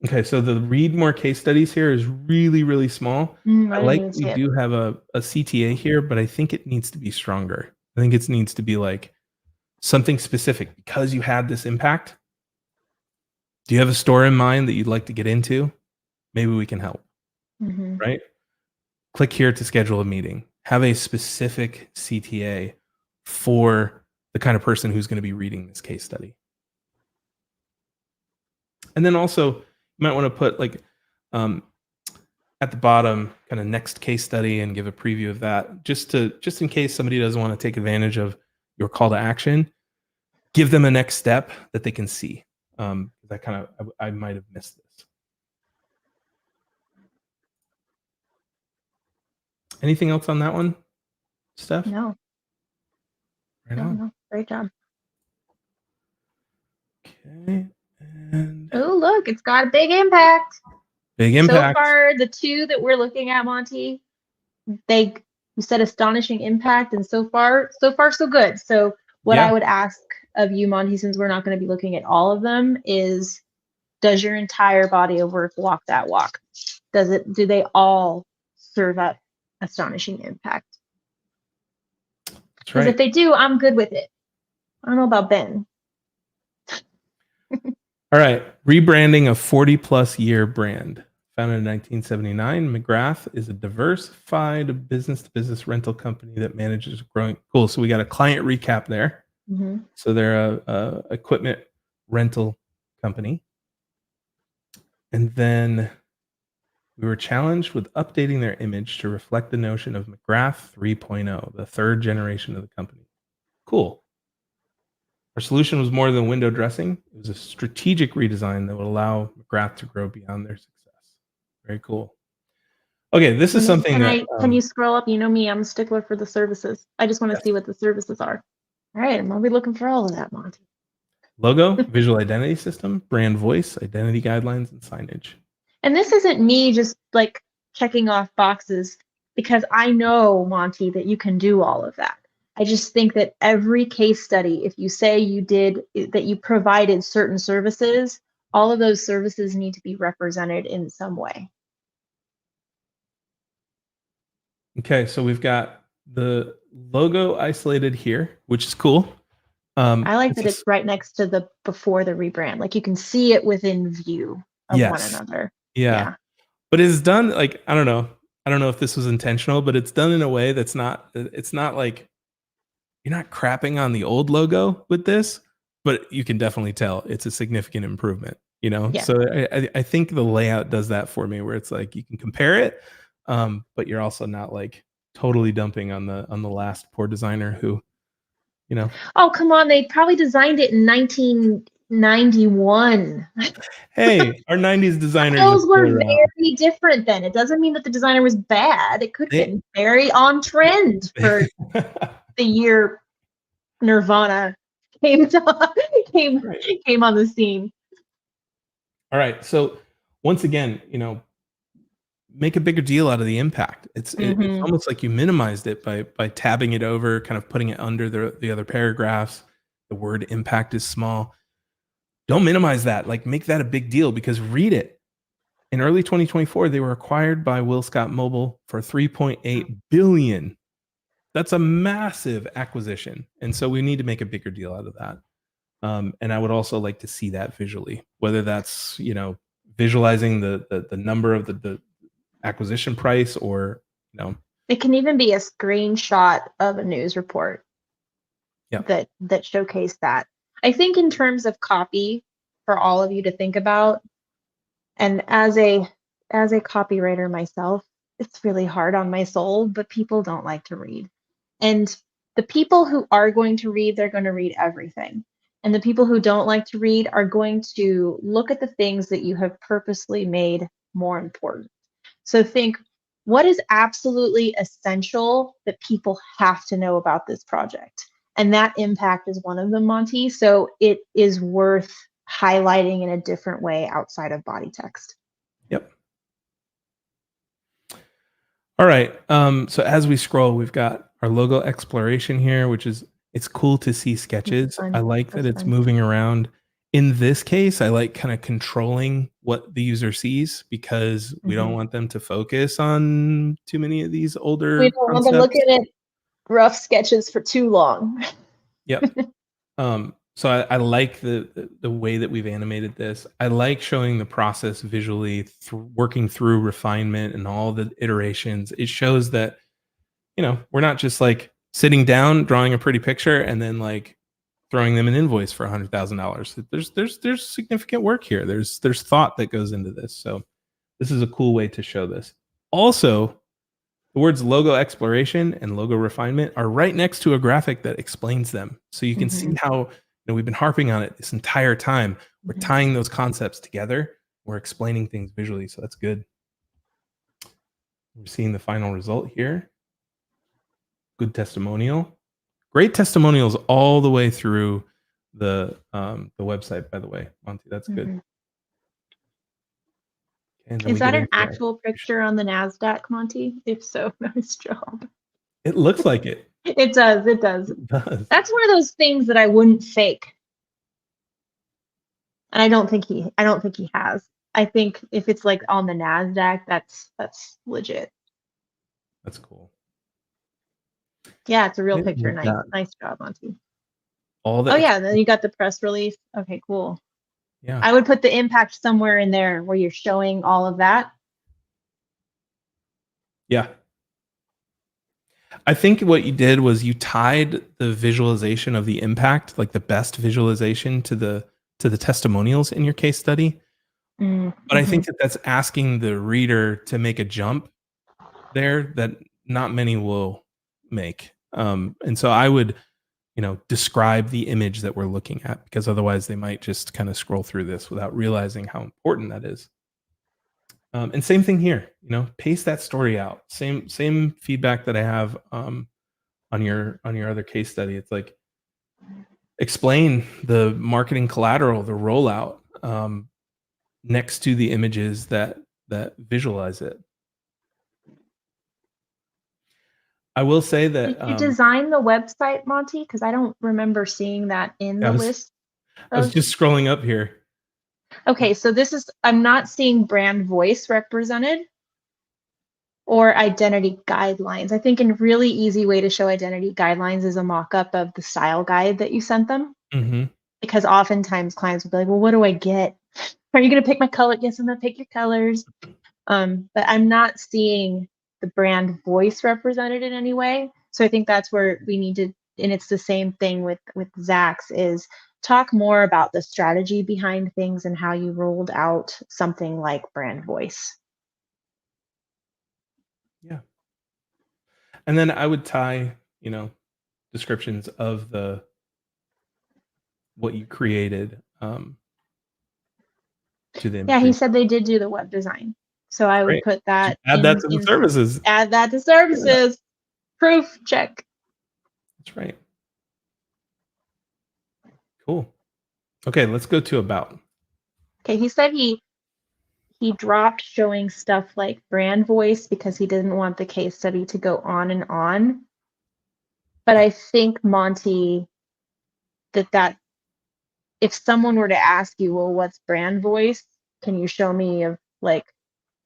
Okay, so the read more case studies here is really, really small. I like we do have a CTA here, but I think it needs to be stronger. I think it needs to be like something specific because you had this impact. Do you have a story in mind that you'd like to get into? Maybe we can help, right? Click here to schedule a meeting. Have a specific CTA for the kind of person who's going to be reading this case study. And then also, you might want to put like at the bottom, kind of next case study and give a preview of that, just in case somebody doesn't want to take advantage of your call to action. Give them a next step that they can see. I might have missed this. Anything else on that one, Steph? No. Right on. No. Great job. Okay. And oh, look, it's got a big impact. Big impact. So far, the 2 that we're looking at, Monty, you said astonishing impact, and so far so good. So What Yeah. I would ask of you, Monty, since we're not going to be looking at all of them, is does your entire body of work walk that walk? Do they all serve up astonishing impact? That's Because if right. they do, I'm good with it. I don't know about Ben. All right. Rebranding a 40-plus year brand. Founded in 1979, McGrath is a diversified business-to-business rental company that manages growing. Cool. So we got a client recap there. Mm-hmm. So they're a equipment rental company. And then we were challenged with updating their image to reflect the notion of McGrath 3.0, the third generation of the company. Cool. Our solution was more than window dressing. It was a strategic redesign that would allow McGrath to grow beyond their success. Very cool. Okay, this is something that Can you scroll up? You know me, I'm a stickler for the services. I just want to yes. see what the services are. All right, I'm gonna be looking for all of that, Monty. Logo, visual identity system, brand voice, identity guidelines, and signage. And this isn't me just like checking off boxes because I know, Monty, that you can do all of that. I just think that every case study, if you say that you provided certain services, all of those services need to be represented in some way. Okay, so we've got the logo isolated here, which is cool. I like that it's right next to the before the rebrand. Like you can see it within view of one yes. another. Yeah. But it's done like, I don't know if this was intentional, but it's done in a way it's not like you're not crapping on the old logo with this, but you can definitely tell it's a significant improvement, Yeah. So I think the layout does that for me, where it's like you can compare it, but you're also not like totally dumping on the last poor designer who, Oh, come on. They probably designed it in 1991. Hey, our 90s designers are Those still were around. very different then. It doesn't mean that the designer was bad. It could have been very on trend for the year Nirvana came on the scene. All right. So once again, make a bigger deal out of the impact. It's almost like you minimized it by tabbing it over, kind of putting it under the other paragraphs. The word impact is small. Don't minimize that. Like make that a big deal, because read it. In early 2024, they were acquired by WillScot Mobile for $3.8 billion. That's a massive acquisition. And so we need to make a bigger deal out of that. And I would also like to see that visually, whether that's, visualizing the number of the acquisition price, or, It can even be a screenshot of a news report that showcase that. I think in terms of copy for all of you to think about, and as a copywriter myself, it's really hard on my soul, but people don't like to read. And the people who are going to read, they're going to read everything. And the people who don't like to read are going to look at the things that you have purposely made more important. So think, what is absolutely essential that people have to know about this project? And that impact is one of them, Monty. So it is worth highlighting in a different way outside of body text. Yep. All right. So as we scroll, we've got our logo exploration here, which is, it's cool to see sketches. I like that it's moving around. In this case, I like kind of controlling what the user sees, because we don't want them to focus on too many of these older We don't want them looking at rough sketches for too long. Yep. So I like the way that we've animated this. I like showing the process visually, working through refinement and all the iterations. It shows that, we're not just like sitting down, drawing a pretty picture, and then like throwing them an invoice for $100,000. There's significant work here. There's thought that goes into this. So this is a cool way to show this. Also, the words logo exploration and logo refinement are right next to a graphic that explains them. So you can see how, we've been harping on it this entire time. We're tying those concepts together. We're explaining things visually. So that's good. We're seeing the final result here. Good testimonial. Great testimonials all the way through the website, by the way, Monty. That's good. Is that an actual picture on the NASDAQ, Monty? If so, nice job. It looks like it. It does. It does. It does. That's one of those things that I wouldn't fake. And I don't think he has. I think if it's like on the NASDAQ, that's legit. That's cool. Yeah, it's a real Yeah, picture. we've got Nice job, Monty. all the Oh yeah, and then you got the press release. Okay, cool. yeah. I would put the impact somewhere in there where you're showing all of that. Yeah. I think what you did was you tied the visualization of the impact, like the best visualization to the testimonials in your case study. But I think that that's asking the reader to make a jump there that not many will make. And so I would, describe the image that we're looking at, because otherwise they might just kind of scroll through this without realizing how important that is. And same thing here, pace that story out. Same feedback that I have on your other case study. It's like, explain the marketing collateral, the rollout, next to the images that visualize it. I will say that Did you design the website, Monty? Because I don't remember seeing that in the list. I was just scrolling up here. Okay, so I'm not seeing brand voice represented or identity guidelines. I think a really easy way to show identity guidelines is a mock-up of the style guide that you sent them. Mm-hmm. Because oftentimes clients will be like, well, what do I get? Are you going to pick my color? Yes, I'm going to pick your colors. But I'm not seeing the brand voice represented in any way. So I think that's where we need to, and it's the same thing with Zach's, is talk more about the strategy behind things and how you rolled out something like brand voice. Yeah. And then I would tie, descriptions of what you created to the Yeah, he imagery. said they did do the web design. So I would put that Add that to the services. Add that to services. Yeah. Proof check. That's right. Cool. Okay, let's go to about. Okay, he said he dropped showing stuff like brand voice because he didn't want the case study to go on and on. But I think, Monty, that if someone were to ask you, well, what's brand voice? Can you show me of like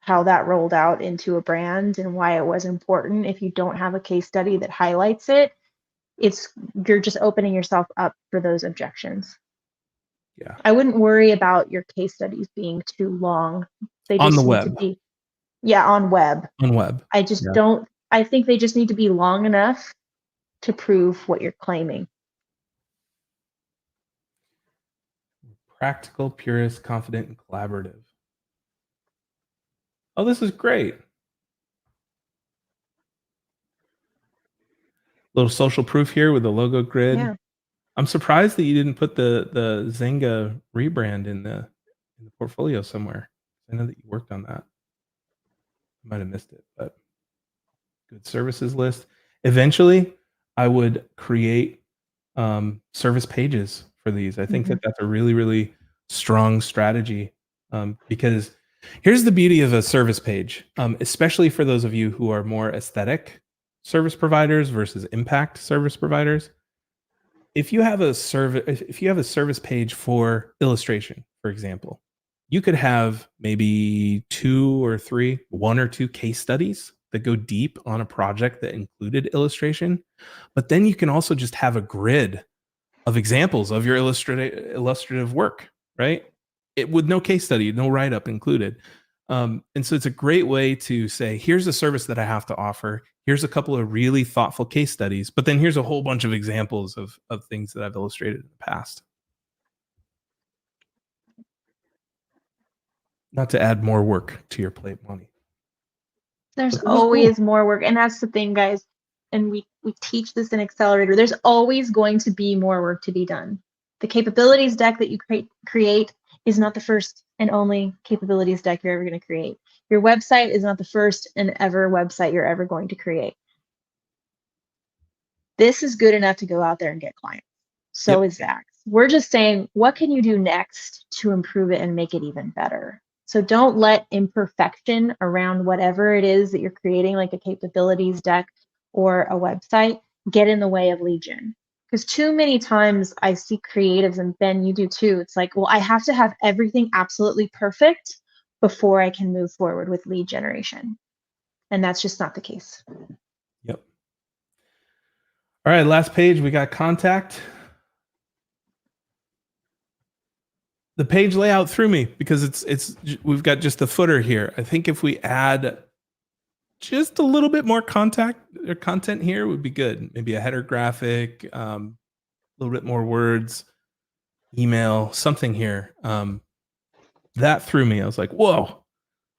how that rolled out into a brand and why it was important? If you don't have a case study that highlights it, you're just opening yourself up for those objections. Yeah. I wouldn't worry about your case studies being too long. They just On the need web. to be, on web. On web. I just don't, I think they just need to be long enough to prove what you're claiming. Practical, purist, confident, and collaborative. Oh, this is great. Little social proof here with the logo grid. Yeah. I'm surprised that you didn't put the Zynga rebrand in the portfolio somewhere. I know that you worked on that. I might have missed it, but good services list. Eventually, I would create service pages for these. I think that that's a really, really strong strategy, because here's the beauty of a service page, especially for those of you who are more aesthetic service providers versus impact service providers. If you have a service page for illustration, for example, you could have maybe one or two case studies that go deep on a project that included illustration. But then you can also just have a grid of examples of your illustrative work, right? With no case study, no write-up included. And so it's a great way to say, here's a service that I have to offer. Here's a couple of really thoughtful case studies, but then here's a whole bunch of examples of things that I've illustrated in the past. Not to add more work to your plate, Monty. There's always more work. And that's the thing, guys. And we teach this in Accelerator. There's always going to be more work to be done. The capabilities deck that you create is not the first and only capabilities deck you're ever going to create. Your website is not the first and ever website you're ever going to create. This is good enough to go out there and get clients. So is Zach's. We're just saying, what can you do next to improve it and make it even better? So don't let imperfection around whatever it is that you're creating, like a capabilities deck or a website, get in the way of lead gen. Because too many times I see creatives, and Ben, you do too. It's like, well, I have to have everything absolutely perfect before I can move forward with lead generation. And that's just not the case. Yep. All right, last page, we got contact. The page layout threw me because we've got just the footer here. I think if we add just a little bit more content here would be good. Maybe a header graphic, a little bit more words, email, something here. That threw me. I was like, whoa.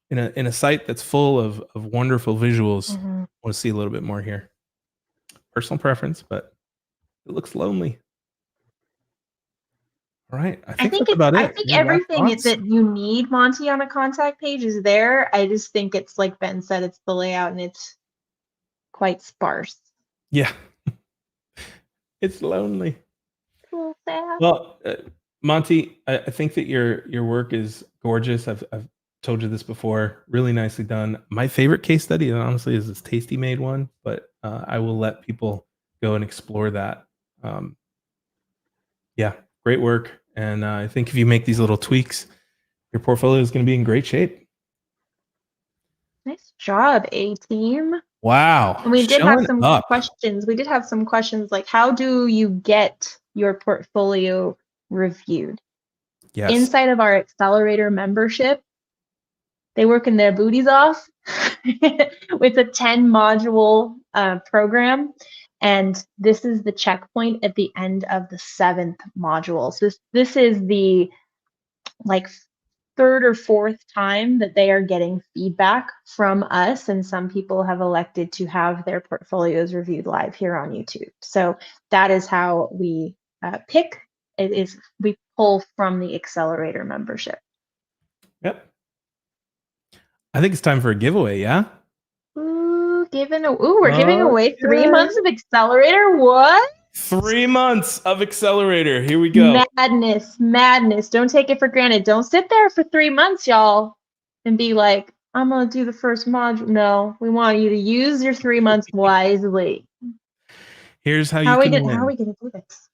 In a site that's full of wonderful visuals, I want to see a little bit more here. Personal preference, but it looks lonely. All right. I think that's about it. I think everything that you need, Monty, on a contact page is there. I just think it's like Ben said, it's the layout and it's quite sparse. Yeah. It's lonely. A little sad. Well, Monty, I think that your work is gorgeous. I've told you this before. Really nicely done. My favorite case study, honestly, is this Tasty Made one, but I will let people go and explore that. Yeah, great work. And I think if you make these little tweaks, your portfolio is going to be in great shape. Nice job, A-team. Wow. And we did have some questions. We did have some questions like, how do you get your portfolio reviewed? Yes. Inside of our Accelerator membership, they working their booties off with a 10-module program. And this is the checkpoint at the end of the 7th module. So this is the like 3rd or 4th time that they are getting feedback from us. And some people have elected to have their portfolios reviewed live here on YouTube. So that is how we pick. We pull from the Accelerator membership. Yep. I think it's time for a giveaway, yeah? We're giving away 3 months of Accelerator. What? 3 months of Accelerator. Here we go. Madness. Don't take it for granted. Don't sit there for 3 months, y'all, and be like, I'm going to do the first module. No, we want you to use your 3 months wisely. Here's how you can win. How are we going to do this?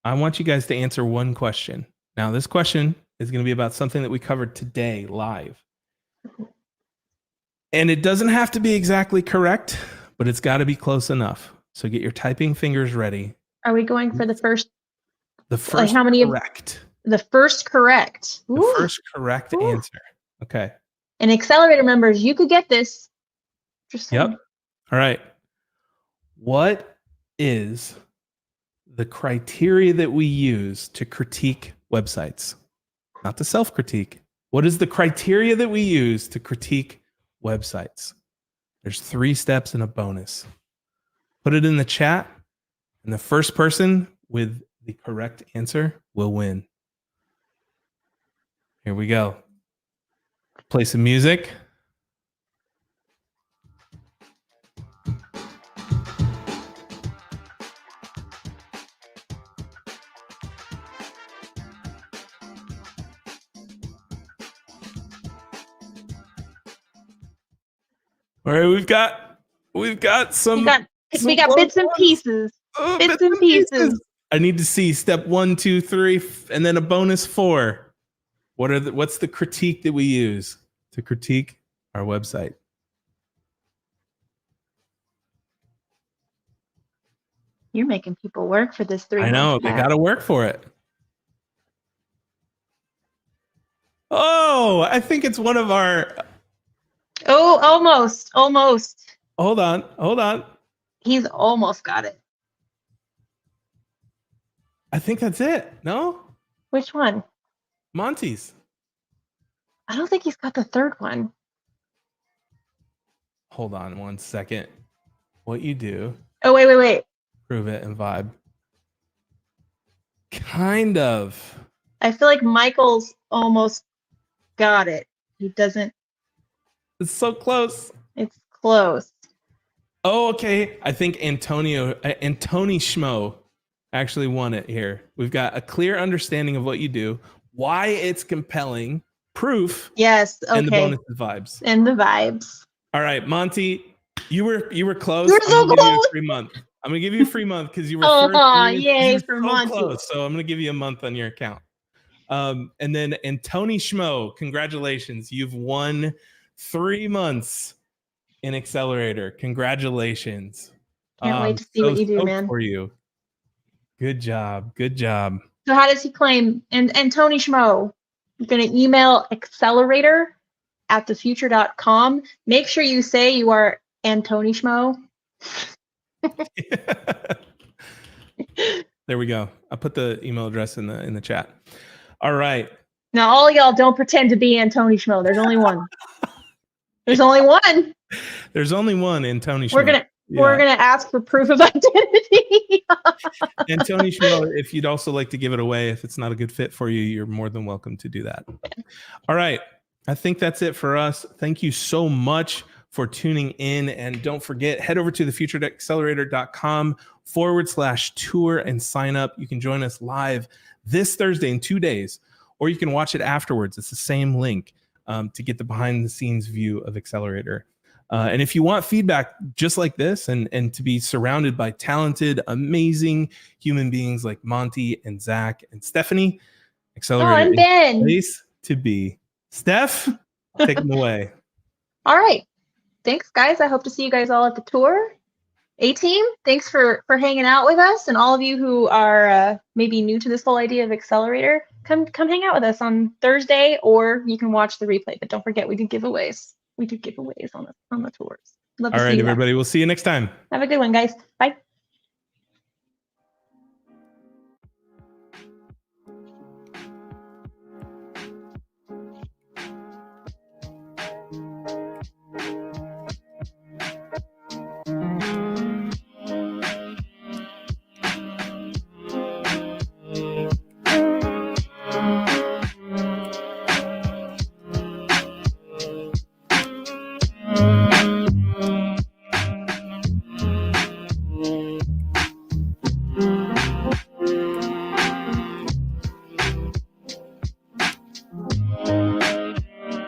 I want you guys to answer one question. Now, this question is going to be about something that we covered today live. And it doesn't have to be exactly correct, but it's got to be close enough. So get your typing fingers ready. Are we going for the first? The first how many correct. The first correct. Ooh. The first correct answer. Okay. And Accelerator members, you could get this. Yep. All right. What is the criteria that we use to critique websites? Not to self-critique. What is the criteria that we use to critique websites? There's 3 steps and a bonus. Put it in the chat, and the first person with the correct answer will win. Here we go. Play some music. All right, we've got some. We got bits and pieces. Bits and pieces. I need to see step 1, 2, 3, and then a bonus 4. What's the critique that we use to critique our website? You're making people work for this 3 months. I know, they got to work for it. Oh, I think it's one of our. Oh, almost. Hold on. He's almost got it. I think that's it. No? Which one? Monty's. I don't think he's got the 3rd one. Hold on 1 second. What you do. Oh, wait. Prove it and vibe. Kind of. I feel like Michael's almost got it. He doesn't. It's so close. It's close. Oh, okay. I think Antoni Schmo actually won it here. We've got a clear understanding of what you do, why it's compelling, proof. Yes. Okay. And the bonus vibes. And the vibes. All right, Monty, you were close. You're so close. 3 months. I'm gonna give you a free month because you were Oh, you yay were for so Monty. close. So I'm gonna give you a month on your account. And then Tony Schmo, congratulations. You've won 3 months in Accelerator. Congratulations. Can't wait to see So what you do, stoked man. for you. Good job. Good job. So how does he claim? And Tony Schmo, you're going to email accelerator@thefuture.com. Make sure you say you are Antony Schmo. There we go. I put the email address in the chat. All right. Now, all y'all don't pretend to be Antony Schmo. There's only one. There's only one. There's only one in Tony Schmo. We're gonna ask for proof of identity. And Tony Schmo, if you'd also like to give it away, if it's not a good fit for you, you're more than welcome to do that. All right. I think that's it for us. Thank you so much for tuning in. And don't forget, head over to thefutureaccelerator.com/tour and sign up. You can join us live this Thursday in 2 days, or you can watch it afterwards. It's the same link to get the behind the scenes view of Accelerator. And if you want feedback just like this and to be surrounded by talented, amazing human beings like Monty and Zach and Stephanie, Accelerator is the place to be. Steph, take them away. All right. Thanks, guys. I hope to see you guys all at the tour. A-Team, thanks for hanging out with us. And all of you who are maybe new to this whole idea of Accelerator, come hang out with us on Thursday, or you can watch the replay. But don't forget, we do giveaways. We do giveaways on the tours. Love to see you. All right, everybody. We'll see you next time. Have a good one, guys. Bye.